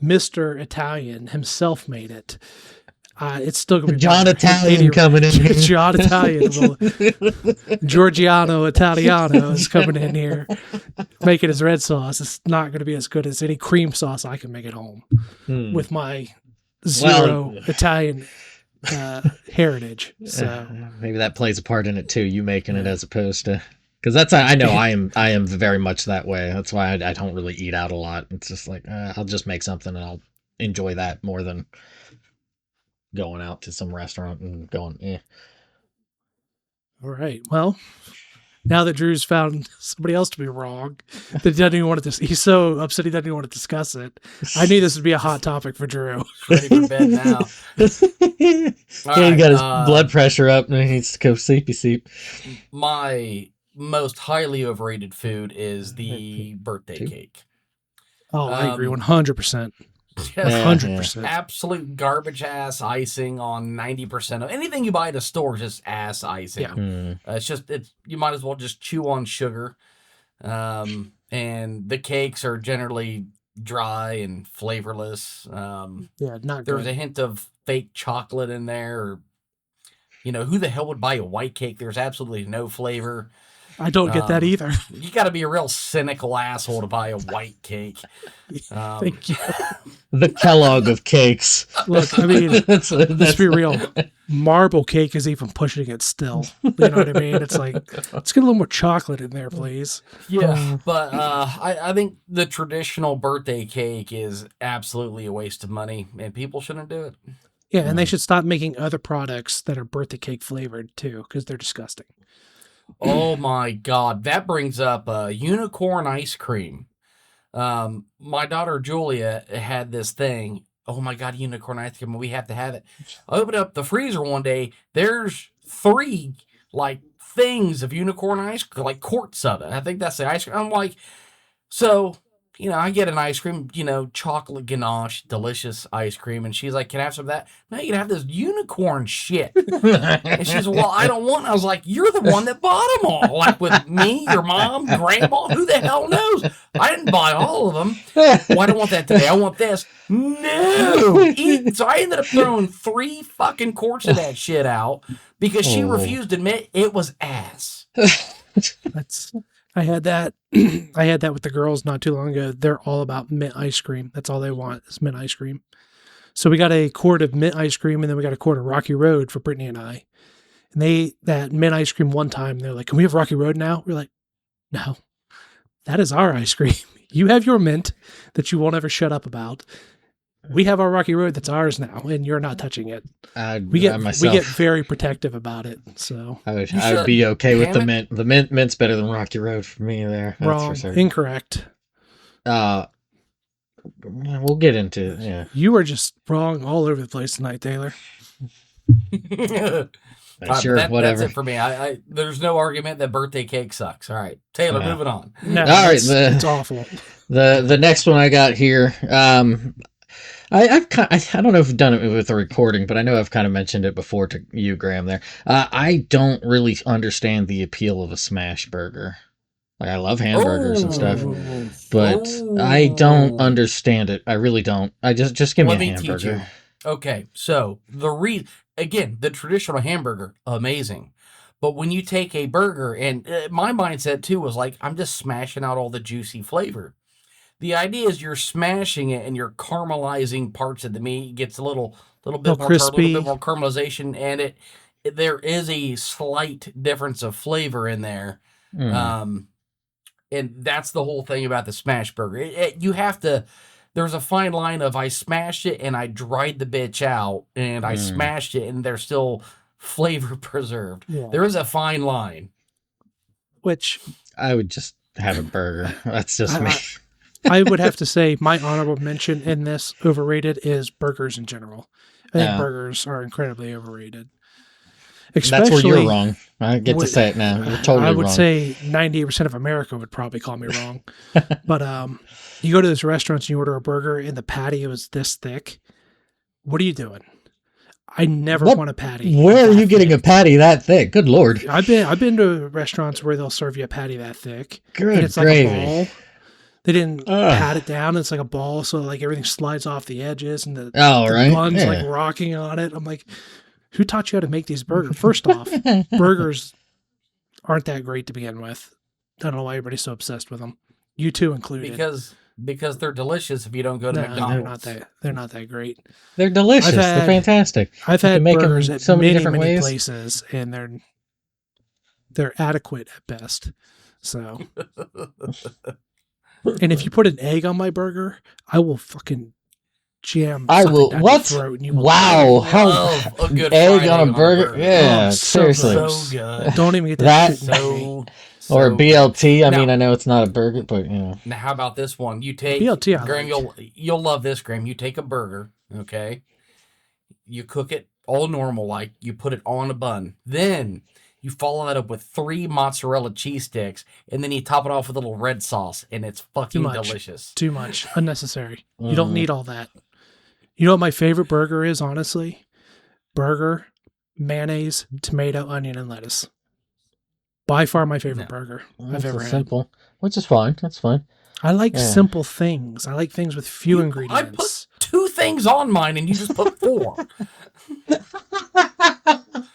Mr. Italian himself made it. It's still going to be John better than Italian any- coming in here. John Italian. Giorgiano Italiano is coming in here making his red sauce. It's not going to be as good as any cream sauce I can make at home with my zero Italian heritage. So maybe that plays a part in it too. You making it as opposed to, because that's I know I am very much that way. That's why I don't really eat out a lot. It's just like I'll just make something and I'll enjoy that more than going out to some restaurant and going. all right. Well, now that Drew's found somebody else to be wrong, that he doesn't even want to. He's so upset he doesn't even want to discuss it. I knew this would be a hot topic for Drew. Ready for bed now. He right, got his blood pressure up and he needs to go sleep. My most highly overrated food is the birthday cake. Oh, I agree, 100%. Just 100%. absolute garbage ass icing on 90% of anything you buy at a store. Just ass icing. Yeah. It's you might as well just chew on sugar. And the cakes are generally dry and flavorless. Yeah, not There's good. a hint of fake chocolate in there. Or, who the hell would buy a white cake? There's absolutely no flavor. I don't get that either. You got to be a real cynical asshole to buy a white cake. Thank you. The Kellogg of cakes. Look, I mean, Let's let's be real. Marble cake is even pushing it still. You know what I mean? It's like, let's get a little more chocolate in there, please. Yeah, but I think the traditional birthday cake is absolutely a waste of money, and people shouldn't do it. Yeah, and they should stop making other products that are birthday cake flavored too, because they're disgusting. Oh my God, that brings up unicorn ice cream. My daughter Julia had this thing. Oh my God, unicorn ice cream. We have to have it. I opened up the freezer one day. There's 3 like things of unicorn ice cream, like quarts of it. I think that's the ice cream. I'm like, so I get an ice cream, chocolate ganache, delicious ice cream. And she's like, can I have some of that? No, you can have this unicorn shit. And she's, well, I don't want. I was like, you're the one that bought them all. Like with me, your mom, grandma, who the hell knows? I didn't buy all of them. Well, I don't want that today. I want this. No. So I ended up throwing 3 fucking quarts of that shit out because she refused to admit it was ass. I had that. I had that with the girls not too long ago. They're all about mint ice cream. That's all they want is mint ice cream. So we got a quart of mint ice cream, and then we got a quart of Rocky Road for Brittany and I. And they ate that mint ice cream one time. They're like, "Can we have Rocky Road now?" We're like, "No, that is our ice cream. You have your mint that you won't ever shut up about. We have our Rocky Road that's ours now, and you're not touching it." We get very protective about it. So I would be okay with the mint. The mint's better than Rocky Road for me. There, that's wrong, for sure. Incorrect. We'll get into it. Yeah, you are just wrong all over the place tonight, Taylor. Sure, whatever. That's it for me. I there's no argument that birthday cake sucks. All right, Taylor, moving on. No, all right, it's awful. The next one I got here. I don't know if I've done it with a recording, but I know I've kind of mentioned it before to you, Graham. There, I don't really understand the appeal of a smash burger. Like I love hamburgers and stuff, but I don't understand it. I really don't. I just give me a hamburger. Teach you. Okay, so the traditional hamburger, amazing. But when you take a burger, and my mindset too was like, I'm just smashing out all the juicy flavor. The idea is you're smashing it and you're caramelizing parts of the meat. It gets a little bit more crispy, a little bit more caramelization, and there is a slight difference of flavor in there. And that's the whole thing about the smash burger. You have to. There's a fine line of I smashed it and I dried the bitch out, and I smashed it and there's still flavor preserved. Yeah. There is a fine line. Which I would just have a burger. That's just me. I would have to say my honorable mention in this overrated is burgers in general. I think burgers are incredibly overrated. Especially, that's where you're wrong. I get to say it now. You're totally wrong. I would say 98% of America would probably call me wrong. But you go to those restaurants and you order a burger and the patty is this thick. What are you doing? I never want a patty. Where are you getting a patty that thick? Good Lord. I've been to restaurants where they'll serve you a patty that thick. Good and it's gravy. Like a ball. They didn't pat it down. It's like a ball, so like everything slides off the edges and the bun's like rocking on it. I'm like, who taught you how to make these burgers? First off, burgers aren't that great to begin with. I don't know why everybody's so obsessed with them. You too included. Because they're delicious if you don't go to McDonald's. They're not that great. They're delicious. They're fantastic. I've had burgers at so many places, and they're adequate at best. So, and if you put an egg on my burger, I will fucking jam. I will. What? Wow! How a good egg on a burger? Yeah, seriously. So good. Don't even get that. Or a BLT. I mean, I know it's not a burger, but you know. Now, how about this one? You take BLT. Graham, you'll love this, Graham. You take a burger, okay? You cook it all normal, like you put it on a bun. Then you follow that up with 3 mozzarella cheese sticks, and then you top it off with a little red sauce, and it's fucking delicious. Too much. Unnecessary. You don't need all that. You know what my favorite burger is, honestly? Burger, mayonnaise, tomato, onion, and lettuce. By far my favorite burger I've ever had. Simple, which is fine. That's fine. I like simple things. I like things with few ingredients. I put 2 things on mine, and you just put 4.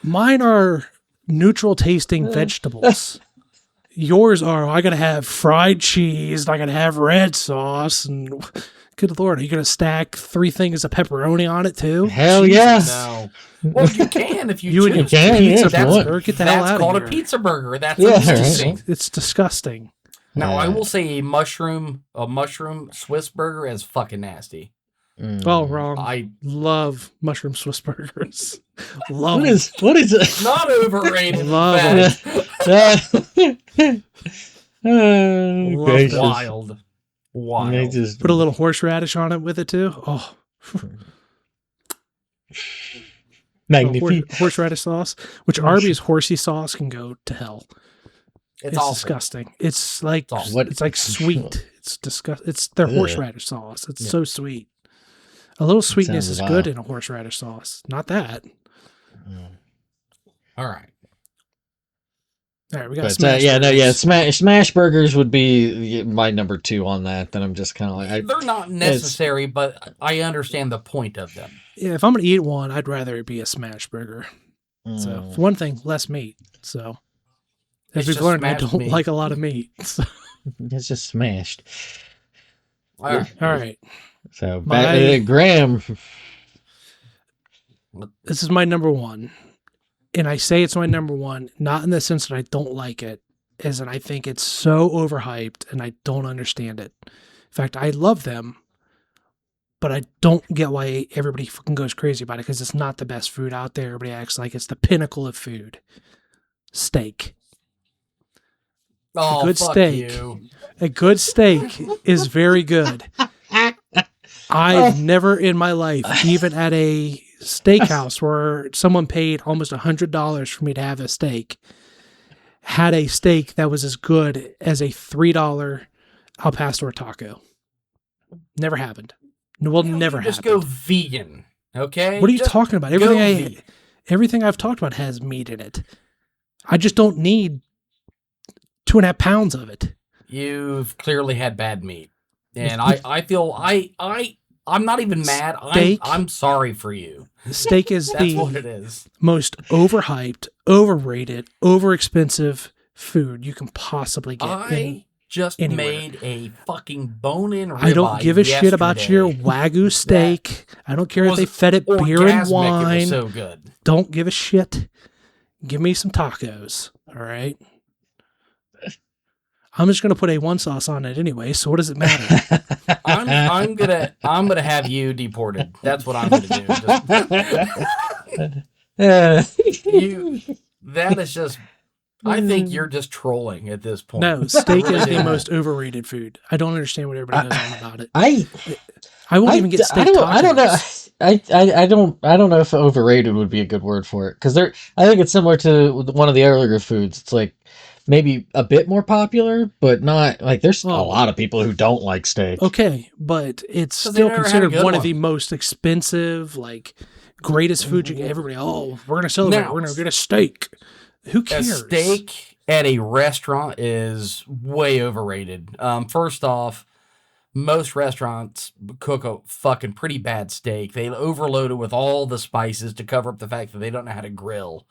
Mine are neutral tasting vegetables. Yours are, I gotta have fried cheese, I gotta have red sauce, and good Lord, are you gonna stack 3 things of pepperoni on it too? Hell yes. No. Well, you can if you choose. You can, pizza burger. Get the hell out of here. That's called a pizza burger. That's disgusting. It's disgusting. Now, I will say a mushroom Swiss burger is fucking nasty. Oh, wrong. I love mushroom Swiss burgers. What is it? Not overrated. Love it. Wild. Just put a little horseradish on it with it too. Oh. Magnifique. Horseradish sauce, which Arby's horsey sauce can go to hell. It's awesome. Disgusting. It's like it's like sweet. It's disgust. It's their Ugh. horseradish sauce. It's Yeah. so sweet. A little sweetness sounds is vile. good in a horseradish sauce. Not that. All right. All right, we got But smash burgers. smash burgers would be my number 2 on that. Then I'm just kind of like, They're not necessary, but I understand the point of them. Yeah, if I'm gonna eat one, I'd rather it be a smash burger. So for one thing, less meat. So as It's we've just learned, I smashed don't meat. like a lot of meat. So, it's just smashed. All right. all right, So My- Graham, this is my number one, and I say it's my number one, not in the sense that I don't like it, as in I think it's so overhyped and I don't understand it. In fact, I love them, but I don't get why everybody fucking goes crazy about it because it's not the best food out there. Everybody acts like it's the pinnacle of food. Steak. Oh, good fuck steak. you. A good steak is very good. I've never in my life, even at a steakhouse where someone paid almost $100 for me to have a steak, had a steak that was as good as a $3 al pastor taco. Never happened. Will never Just happen. go vegan, okay? What are you Just talking about? go vegan. Everything I've talked about has meat in it. I just don't need 2.5 pounds of it. You've clearly had bad meat, and I feel I'm not even mad. Steak? I'm sorry for you. Steak is That's what the it is. most overhyped, overrated, overexpensive food you can possibly get. I just anywhere. made a fucking bone-in ribeye. I don't give a shit about your yesterday. Wagyu steak. I don't care if was they fed it beer and Orgasmic, it wine. was so good. Don't give a shit. Give me some tacos. All right. I'm just gonna put A1 sauce on it anyway. So what does it matter? I'm gonna have you deported. That's what I'm gonna do. That is just. I think you're just trolling at this point. No, steak I is really the do. most overrated food. I don't understand what everybody goes on about it. I won't even get steak tacos. I don't know. I don't know if overrated would be a good word for it because I think it's similar to one of the earlier foods. It's like maybe a bit more popular, but not like there's a Well, lot of people who don't like steak. Okay, but it's 'Cause they still never had a considered good one of one. the most expensive, like greatest food you get. Everybody, we're gonna celebrate. Now- We're gonna get a steak. Who A cares? steak at a restaurant is way overrated. First off, most restaurants cook a fucking pretty bad steak. They overload it with all the spices to cover up the fact that they don't know how to grill.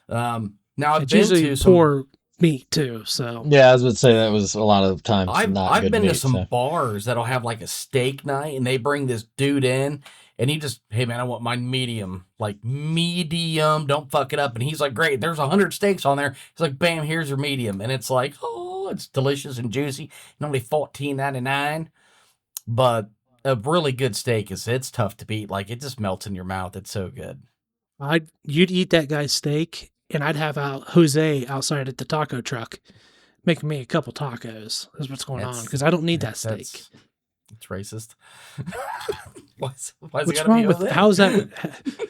Now I've It's been usually to some. poor meat too. So Yeah, I was going to say that was a lot of times I've not good been meat, to some so. bars that'll have like a steak night, and they bring this dude in, and he just, hey man, I want mine medium, like medium. Don't fuck it up. And he's like, great. There's 100 steaks on there. He's like, bam, here's your medium, and it's like, oh, it's delicious and juicy, and only $14.99. But a really good steak it's tough to beat. Like it just melts in your mouth. It's so good. you'd eat that guy's steak, and I'd have Jose outside at the taco truck making me a couple tacos. That's what's going on That's- because I don't need that steak. It's racist. why's it What's gotta wrong be with Jose? how's that?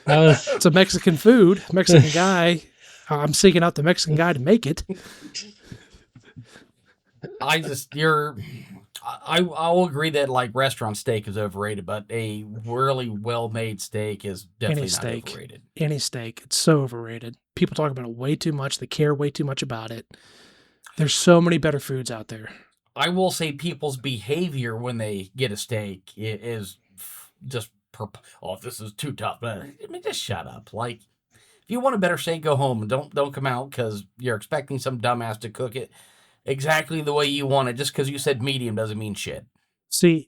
That was- It's a Mexican food, Mexican guy. I'm seeking out the Mexican guy to make it. I'll agree that like restaurant steak is overrated, but a really well made steak is definitely Any not steak. overrated. Any steak, it's so overrated. People talk about it way too much. They care way too much about it. There's so many better foods out there. I will say people's behavior when they get a steak is just oh, this is too tough. I mean, just shut up. Like, if you want a better steak, go home and don't come out because you're expecting some dumbass to cook it exactly the way you want it. Just because you said medium doesn't mean shit. See,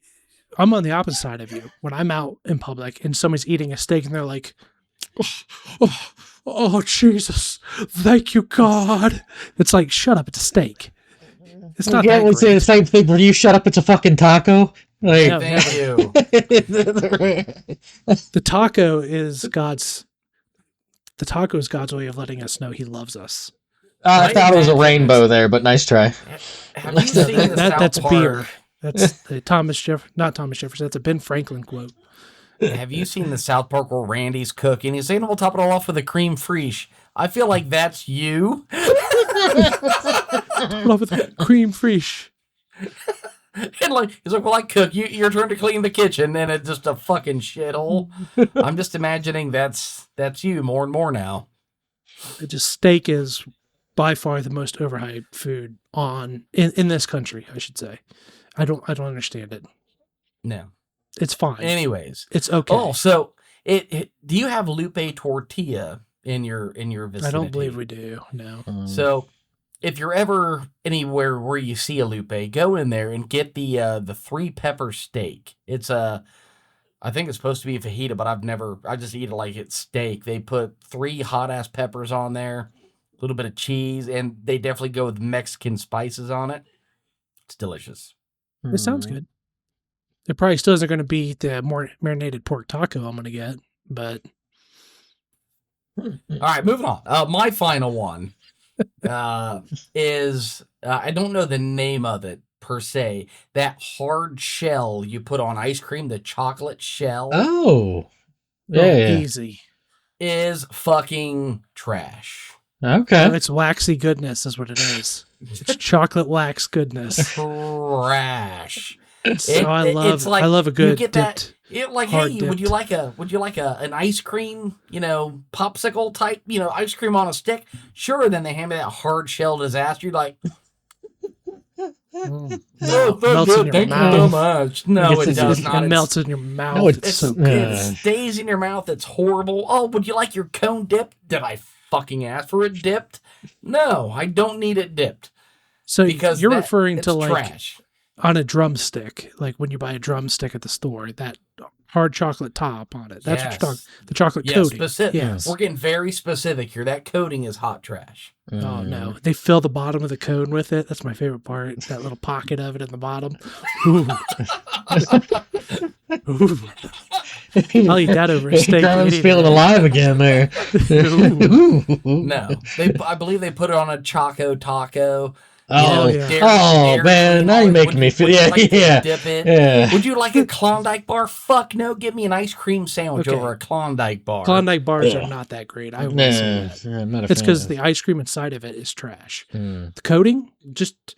I'm on the opposite side of you. When I'm out in public and somebody's eating a steak and they're like, oh, Jesus, thank you, God. It's like, shut up, it's a steak. It's not yeah, that we say the great. same thing. Will you shut up? It's a fucking taco. Like, No. Thank you. The taco is God's way of letting us know he loves us. I thought it was a rainbow there, but nice try. Have you seen the South That's Park? beer. That's the not Thomas Jefferson. That's a Ben Franklin quote. Have you seen the South Park where Randy's cooking? He's saying we'll top it all off with a cream fraiche. I feel like that's you. Love with cream fraiche. And like he's like, well, I cook. Your turn to clean the kitchen, and it's just a fucking shithole. I'm just imagining that's you more and more now. It just steak is by far the most overhyped food in this country, I should say. I don't understand it. No. It's fine. Anyways, It's okay. oh, so do you have Lupe tortilla in your vicinity? I don't believe we do. No. So, if you're ever anywhere where you see a Lupe, go in there and get the 3-pepper steak. It's I think it's supposed to be a fajita, but I just eat it like it's steak. They put 3 hot ass peppers on there, a little bit of cheese, and they definitely go with Mexican spices on it. It's delicious. It sounds good. It probably still isn't going to beat the more marinated pork taco I'm going to get, but All right, moving on. My final one is I don't know the name of it per se. That hard shell you put on ice cream, the chocolate shell, Yeah. easy. is fucking trash. Okay. No, it's waxy goodness is what it is. It's chocolate wax goodness. Trash. So I love a you good get dipped. Like, hard hey, would you like an ice cream, popsicle type, ice cream on a stick? Sure. Then they hand me that hard shell disaster. You're like, No, oh, melts in your thank you so mouth. much. No, it does not. It melts in your mouth. No, it's so good. It stays in your mouth. It's horrible. Oh, would you like your cone dipped? Did I fucking ask for it dipped? No, I don't need it dipped. So Because you're that- referring it's to like trash. on a drumstick, like when you buy a drumstick at the store, that hard chocolate top on it. That's what you're talking. The chocolate Yes, coating. specific. Yes. We're getting very specific here. That coating is hot trash. Oh no, they fill the bottom of the cone with it. That's my favorite part. That little pocket of it in the bottom. Ooh. Ooh. I'll eat that over a steak. Garland's any feeling day. alive again there. No, I believe they put it on a Choco Taco. Oh, yeah. oh man, now you're making me feel. Would you Yeah, like to yeah, dip it? yeah. Would you like a Klondike bar? Fuck no, give me an ice cream sandwich Okay. over a Klondike bar. Klondike bars Ugh. are not that great. I will Nah, say that. I'm not a It's fan because of the ice cream inside of it is trash. Mm. The coating, just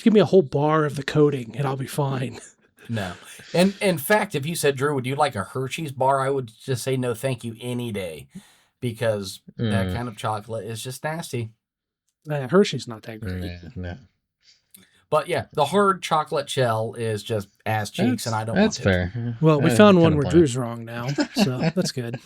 give me a whole bar of the coating and I'll be fine. No. And in fact, if you said, Drew, would you like a Hershey's bar? I would just say no, thank you any day, because that kind of chocolate is just nasty. Hershey's not that great. Yeah, no. But yeah, the hard chocolate shell is just ass cheeks, and I don't want That's it. fair. Well, we I found kinda one where plan. Drew's wrong now, so that's good.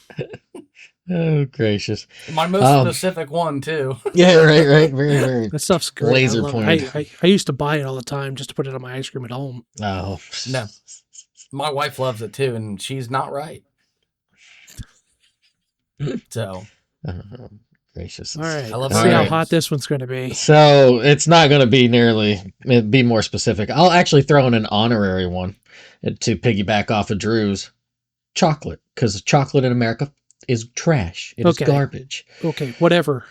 Oh gracious! My most specific one, too. Yeah, right. Very, very. That stuff's great. Laser I love point. it. I used to buy it all the time just to put it on my ice cream at home. Oh No. My wife loves it, too, and she's not right. So, Oh, gracious! All right, I love let's see how Alright. hot this one's going to be. So it's not going to be nearly. It'd be more specific. I'll actually throw in an honorary one to piggyback off of Drew's. Chocolate, because chocolate in America is trash. It is Okay. garbage. Okay, whatever.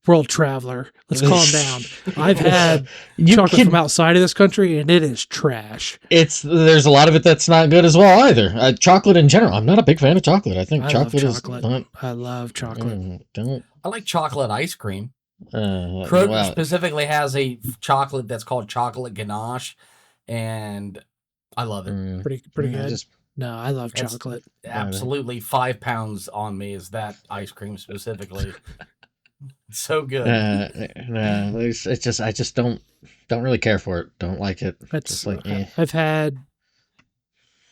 World traveler, let's calm down. I've had You chocolate can- from outside of this country, and it is trash. There's a lot of it that's not good as well either. Chocolate in general, I'm not a big fan of chocolate. I think I chocolate, love chocolate. is not. I love chocolate. Don't. I like chocolate ice cream. Kroger Well, specifically has a chocolate that's called chocolate ganache, and I love it. Pretty yeah, good. just- No, I love It's- chocolate. Absolutely 5 pounds on me is that ice cream specifically. So good. no, it's just I just don't really care for it. Don't like it. That's Just like eh. I've had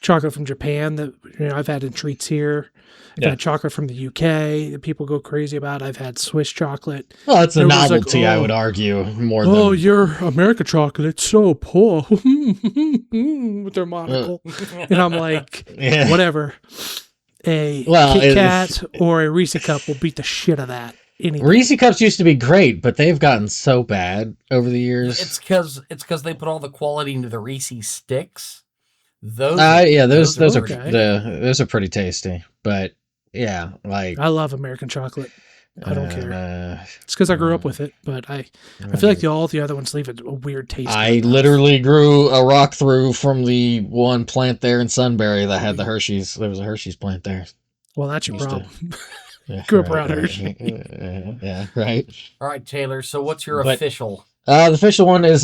chocolate from Japan that I've had in treats here. I've Yeah. had chocolate from the UK that people go crazy about. I've had Swiss chocolate. Well, it's a Everyone's like, novelty. I "Oh, would argue more Oh, than. your America chocolate, so poor with their monocle. And I'm like, Yeah. whatever. A Well, Kit it's- Kat or a Reese cup will beat the shit of that. Anything. Reese cups used to be great, but they've gotten so bad over the years. It's because they put all the quality into the Reese sticks. Those those are okay. those are pretty tasty. But yeah, like I love American chocolate. I don't care. uh, It's because I grew up with it, but I feel like all the other ones leave a weird taste. in I my mouth. literally grew a rock through from the one plant there in Sunbury that had the Hershey's. There was a Hershey's plant there. Well, that's your used to- problem. Yeah, Grew up around Hershey. Yeah, right. All right, Taylor. So what's your But- official? The official one is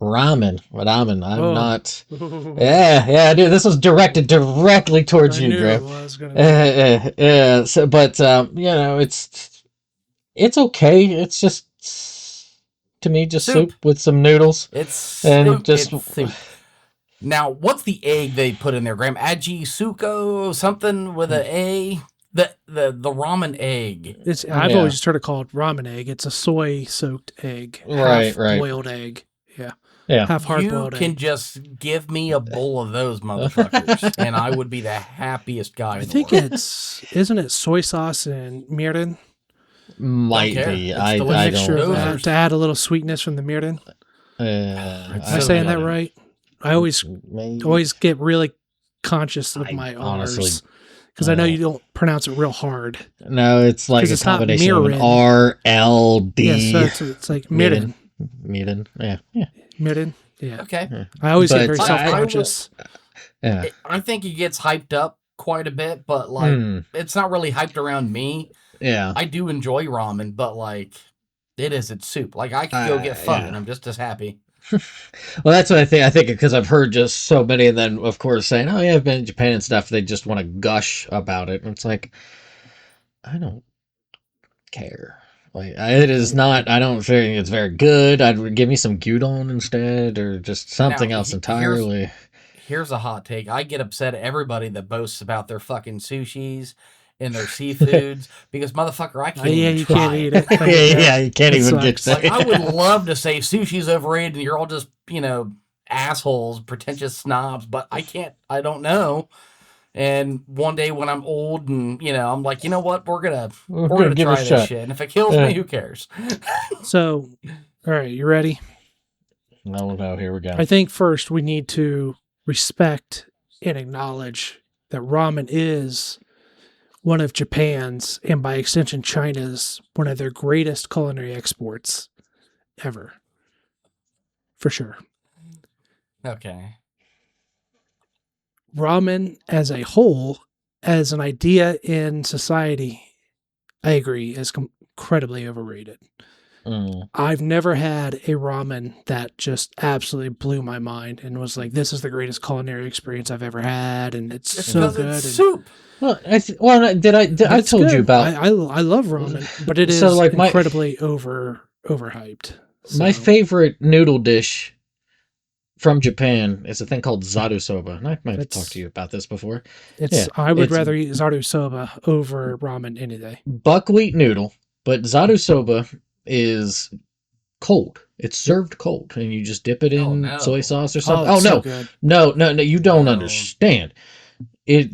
Ramen. Ramen. I'm Oh. not. Yeah, dude. This was directed directly towards I you, knew it Graham. was going to be. Yeah. So, but it's okay. It's just to me just Soup. soup with some noodles It's and soup. just It's soup. Now, what's the egg they put in there, Graham? Aji Suko, something with an A. The ramen egg. I've yeah. always just heard it called ramen egg. It's a soy soaked egg, Right, half right. boiled egg. Yeah, Yeah. half hard You boiled can egg. just give me a bowl of those motherfuckers, and I would be the happiest guy I in the think world. isn't it soy sauce and mirin? Might care. be. It's I A delicious. mixture of don't. Those that are- to add a little sweetness from the mirin. It's Am I so saying good. that right? I Maybe. always get really conscious of I my honestly R's because I know don't. you don't pronounce it real hard. No, it's like 'Cause a it's not combination of an mirin. R, L, D. Yeah, so it's like mirin. Mirin. Yeah. Mirin. Yeah. Okay. I always get But very I- self I will- conscious. Yeah. I think he gets hyped up quite a bit, but like it's not really hyped around me. Yeah. I do enjoy ramen, but like it's soup. Like I could go get pho, yeah. and I'm just as happy. Well, that's what I think. I think because I've heard just so many, and then of course saying, "Oh yeah, I've been in Japan and stuff." They just want to gush about it, and it's like, I don't care. Like it is not. I don't think it's very good. I'd give me some gyudon instead, or just something Now, else entirely. Here's a hot take. I get upset at everybody that boasts about their fucking sushis and their seafoods because motherfucker, I can't Yeah, even you try can't it. eat it. Yeah, you can't It even get sucks. Like I would love to say sushi's overrated and you're all just, assholes, pretentious snobs, but I can't, I don't know. And one day when I'm old and, I'm like, you know what? We're gonna give it a try this shot. shit. And if it kills Yeah. me, who cares? So, all right, you ready? No, here we go. I think first we need to respect and acknowledge that ramen is one of Japan's, and by extension China's, one of their greatest culinary exports ever. For sure. Okay. Ramen as a whole, as an idea in society, I agree, is incredibly overrated. I've never had a ramen that just absolutely blew my mind and was like, this is the greatest culinary experience I've ever had, and it's so because good. it's and- soup. Well, I But it's told you good. about I love ramen, but it is So, like, my- incredibly overhyped. my So, favorite noodle dish from Japan is a thing called zaru soba. And I might have That's- talked to you about this before. it's yeah, I would it's- rather eat zaru soba over ramen any day. Buckwheat noodle, but zaru soba is cold. It's served cold, and you just dip it in Oh, no. soy sauce or something. it's Oh, so no. good. No, you don't No. understand. You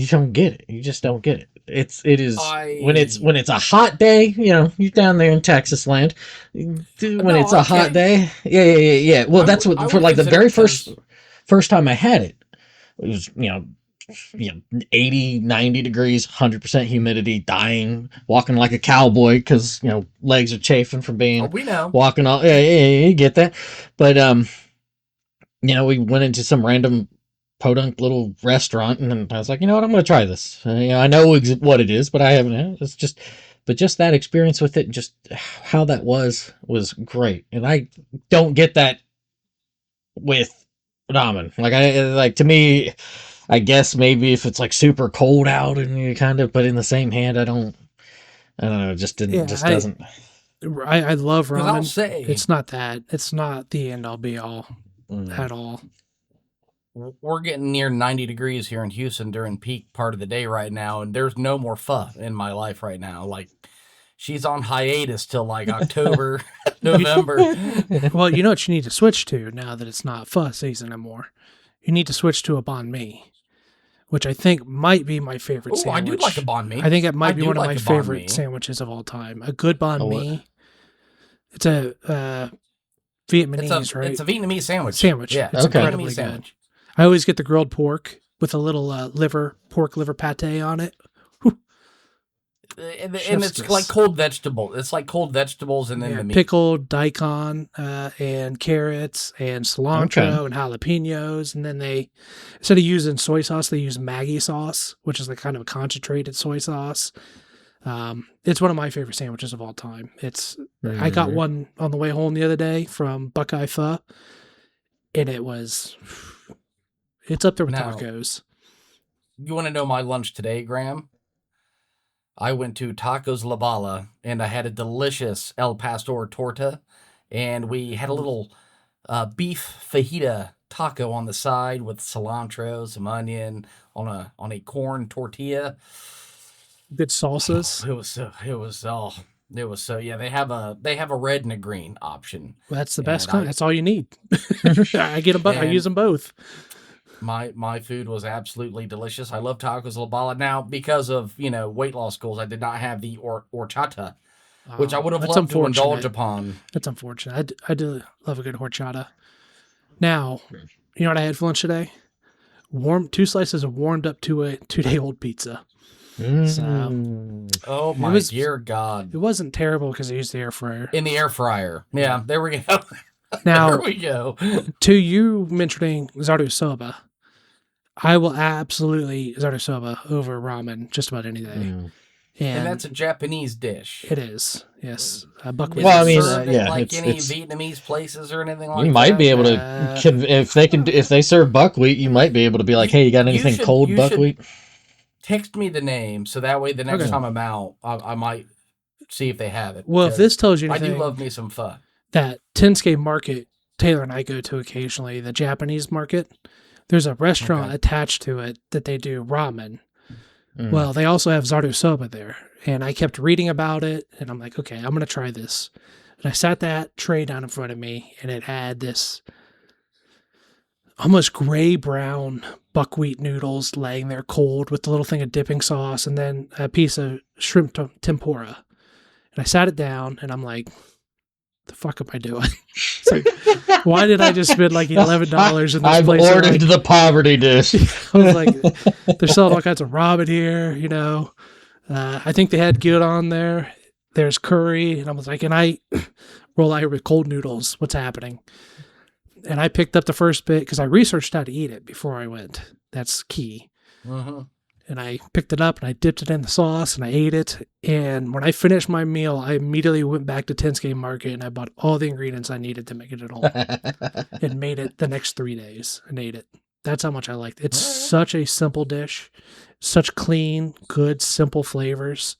don't get it. You just don't get it. It is when it's a hot day. You're down there in Texas land. When it's a hot day, yeah. Well, that's what I for would like the consider very it 'cause- first time I had it. It was 80, 90 degrees, 100% humidity, dying, walking like a cowboy because legs are chafing from being Oh, we know. walking all. Yeah, you get that. But we went into some random podunk little restaurant, and then I was like, you know what, I'm going to try this. I know what it is, but I haven't. It's just that experience with it, and just how that was great, and I don't get that with ramen. To me, I guess maybe if it's like super cold out and you kind of, but in the same hand, I don't know. It just didn't. Yeah, Just doesn't. I love 'Cause I'll ramen. say It's not that. It's not the end all be all at all. we're getting near 90 degrees here in Houston during peak part of the day right now, and there's no more pho in my life right now. Like, she's on hiatus till like October, November. Well, you know what you need to switch to now that it's not pho season anymore? You need to switch to a banh mi, which I think might be my favorite Oh, sandwich. I do like a banh mi. I think it might I be do one of like my a banh favorite mi. sandwiches of all time. A good banh Oh, what? mi. It's a Vietnamese, right? It's a Vietnamese sandwich. Sandwich. Yeah, It's it's a incredibly Vietnamese good. sandwich. I always get the grilled pork with a little pork liver pate on it. And Chef's it's kiss. like cold vegetables. It's like cold vegetables and then Yeah, the meat. pickled daikon and carrots and cilantro and jalapenos, and then they, instead of using soy sauce, they use Maggi sauce, which is like kind of a concentrated soy sauce. It's one of my favorite sandwiches of all time. I got one on the way home the other day from Buckeye Pho, and it's up there with Now, tacos. you want to know my lunch today, Graham? I went to Tacos La Bala and I had a delicious El Pastor torta, and we had a little beef fajita taco on the side with cilantro, some onion on a corn tortilla. Good salsas. Yeah, they have a red and a green option. Well, that's the best And kind. That's all you need. I get them. I And- use them both. My food was absolutely delicious. I love tacos La Bala. Now, because of weight loss goals, I did not have the horchata, which I would have That's loved to indulge unfortunate. upon. That's unfortunate. I do love a good horchata. Now, you know what I had for lunch today? 2 slices of warmed up 2-day-old pizza. Oh my dear God! It wasn't terrible because I used the air fryer. In the air fryer. Yeah, there we go. Now, there we go. to you mentioning Zardo Soba, I will absolutely Zardo Soba over ramen just about any day. And that's a Japanese dish. It is, yes. Buckwheat. Well, I mean, served at, yeah, like any it's Vietnamese places or anything like that. you might be able to if they serve buckwheat, you might be able to be like, hey, you got anything cold buckwheat? Text me the name so that way the next Okay. time I'm out, I might see if they have it. Well, if this tells you I anything, do love me some pho. that Tensuke market Taylor and I go to occasionally, the Japanese market, there's a restaurant attached to it that they do ramen. Well, they also have Zardo Soba there. And I kept reading about it, and I'm like, okay, I'm going to try this. And I sat that tray down in front of me, and it had this almost gray-brown buckwheat noodles laying there cold with a little thing of dipping sauce, and then a piece of shrimp tempura. And I sat it down, and I'm like, the fuck am I doing? It's like, why did I just spend like $11 in this I've place? ordered the poverty dish. I was like, they're selling all kinds of ramen here, I think they had gyud on there. There's curry. And I was like, and I roll out here with cold noodles. What's happening? And I picked up the first bit because I researched how to eat it before I went. That's key. Mm-hmm. And I picked it up and I dipped it in the sauce and I ate it. And when I finished my meal, I immediately went back to Tensuke Market and I bought all the ingredients I needed to make it at home and made it the next 3 days and ate it. That's how much I liked it. It's such a simple dish, such clean, good, simple flavors.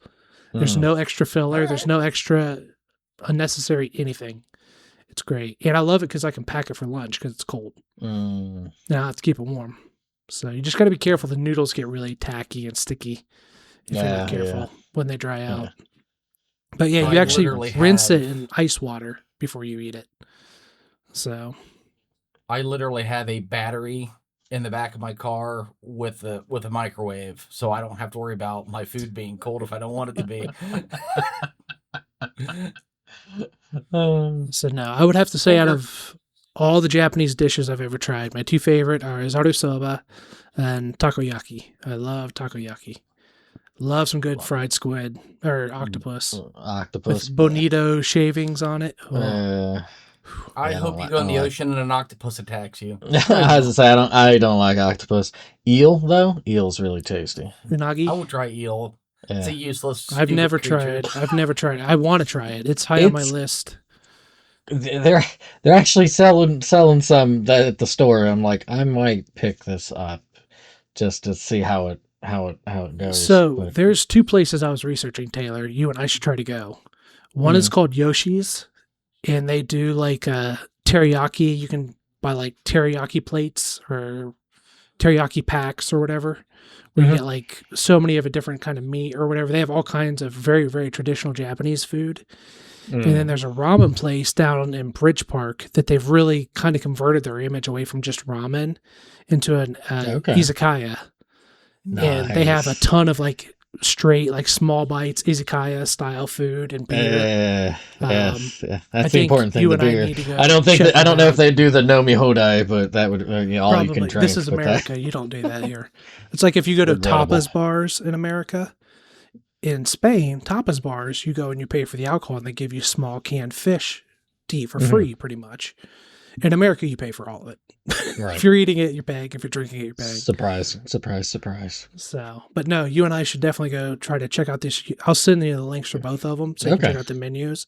There's no extra filler. There's no extra unnecessary anything. It's great. And I love it because I can pack it for lunch because it's cold. Now I have to keep it warm. So you just got to be careful. The noodles get really tacky and sticky if you're not careful when they dry out. But yeah, you actually rinse it in ice water before you eat it. So I literally have a battery in the back of my car with a microwave, so I don't have to worry about my food being cold if I don't want it to be. So no, I would have to say out of all the Japanese dishes I've ever tried, my 2 favorite are Zaru Soba and takoyaki. I love takoyaki. Love some good fried squid or octopus. With bonito shavings on it. I hope you go in the ocean and an octopus attacks you. I was to say I don't like octopus. Eel though, eel's really tasty. Unagi. I would try eel. It's a useless. I've never creature. tried. I've never tried it. I want to try it. It's high on my list. They're actually selling some at the store. I'm like, I might pick this up just to see how it goes. So there's 2 places I was researching, Taylor. You and I should try to go. One is called Yoshi's, and they do like teriyaki. You can buy like teriyaki plates or teriyaki packs or whatever, where you get like so many of a different kind of meat or whatever. They have all kinds of very, very traditional Japanese food. And then there's a ramen place down in Bridge Park that they've really kind of converted their image away from just ramen into an izakaya. Nice. And they have a ton of like straight, like small bites, izakaya style food and beer. That's the important thing. The beer. I don't know if they do the Nomi Hodai, but that would all probably. You can drink. This is America. You don't do that here. It's like if you go to tapas bars in America. In Spain, tapas bars, you go and you pay for the alcohol and they give you small canned fish to eat for free, pretty much. In America, you pay for all of it. Right. If you're eating it, you're paying. If you're drinking it, you're paying. Surprise, surprise, surprise. So, but no, you and I should definitely go try to check out this. I'll send you the links for both of them so you can Okay. check out the menus.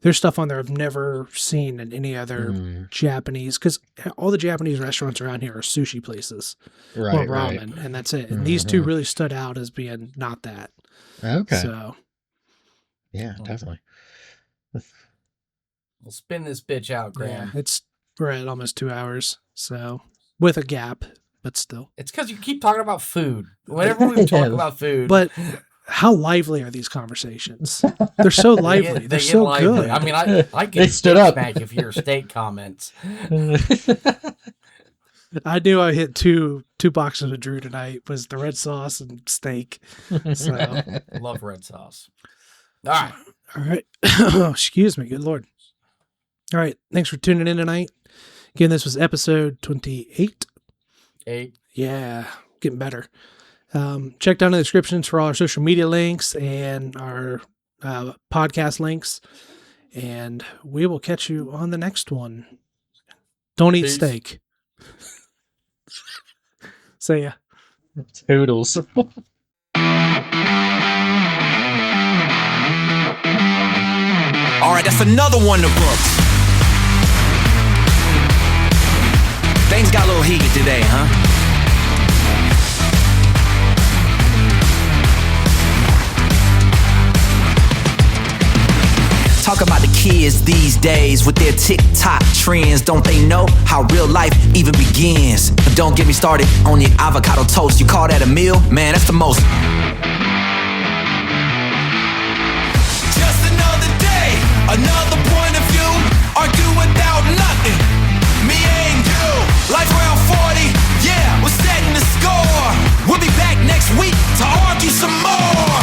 There's stuff on there I've never seen in any other Japanese, because all the Japanese restaurants around here are sushi places or Right, ramen, right. and that's it. And these two really stood out as being not that. Okay. So, Yeah, definitely. We'll spin this bitch out, yeah, Graham. we're at almost 2 hours. So, with a gap, but still. It's because you keep talking about food. Whenever we talk about food, But how lively are these conversations? They're so lively. They're get so lively. good. I mean, I They get stood steak up. smack if your steak comments. I knew I hit two boxes with Drew tonight. Was the red sauce and steak. So, Love red sauce. All right. all right. Excuse me. Good Lord. All right. Thanks for tuning in tonight. Again, this was episode 28. 8. Yeah, getting better. Check down in the descriptions for all our social media links and our podcast links. And we will catch you on the next one. Don't eat Peace. steak. See ya. Toodles. All right, that's another one in the books. Things got a little heated today, huh? Talk about the kids these days with their TikTok trends. Don't they know how real life even begins? But don't get me started on the avocado toast. You call that a meal? Man, that's the most. Just another day, another point of view. Argue without nothing. Me and you. Life around 40, yeah, we're setting the score. We'll be back next week to argue some more.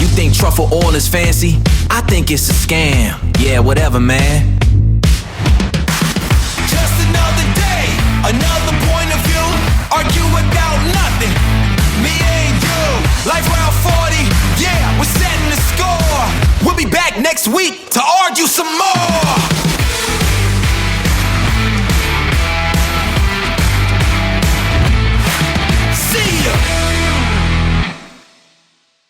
You think truffle oil is fancy? I think it's a scam. Yeah, whatever, man. Just another day, another point of view. Argue about nothing. Me and you. Life around 40, yeah, we're setting the score. We'll be back next week to argue some more.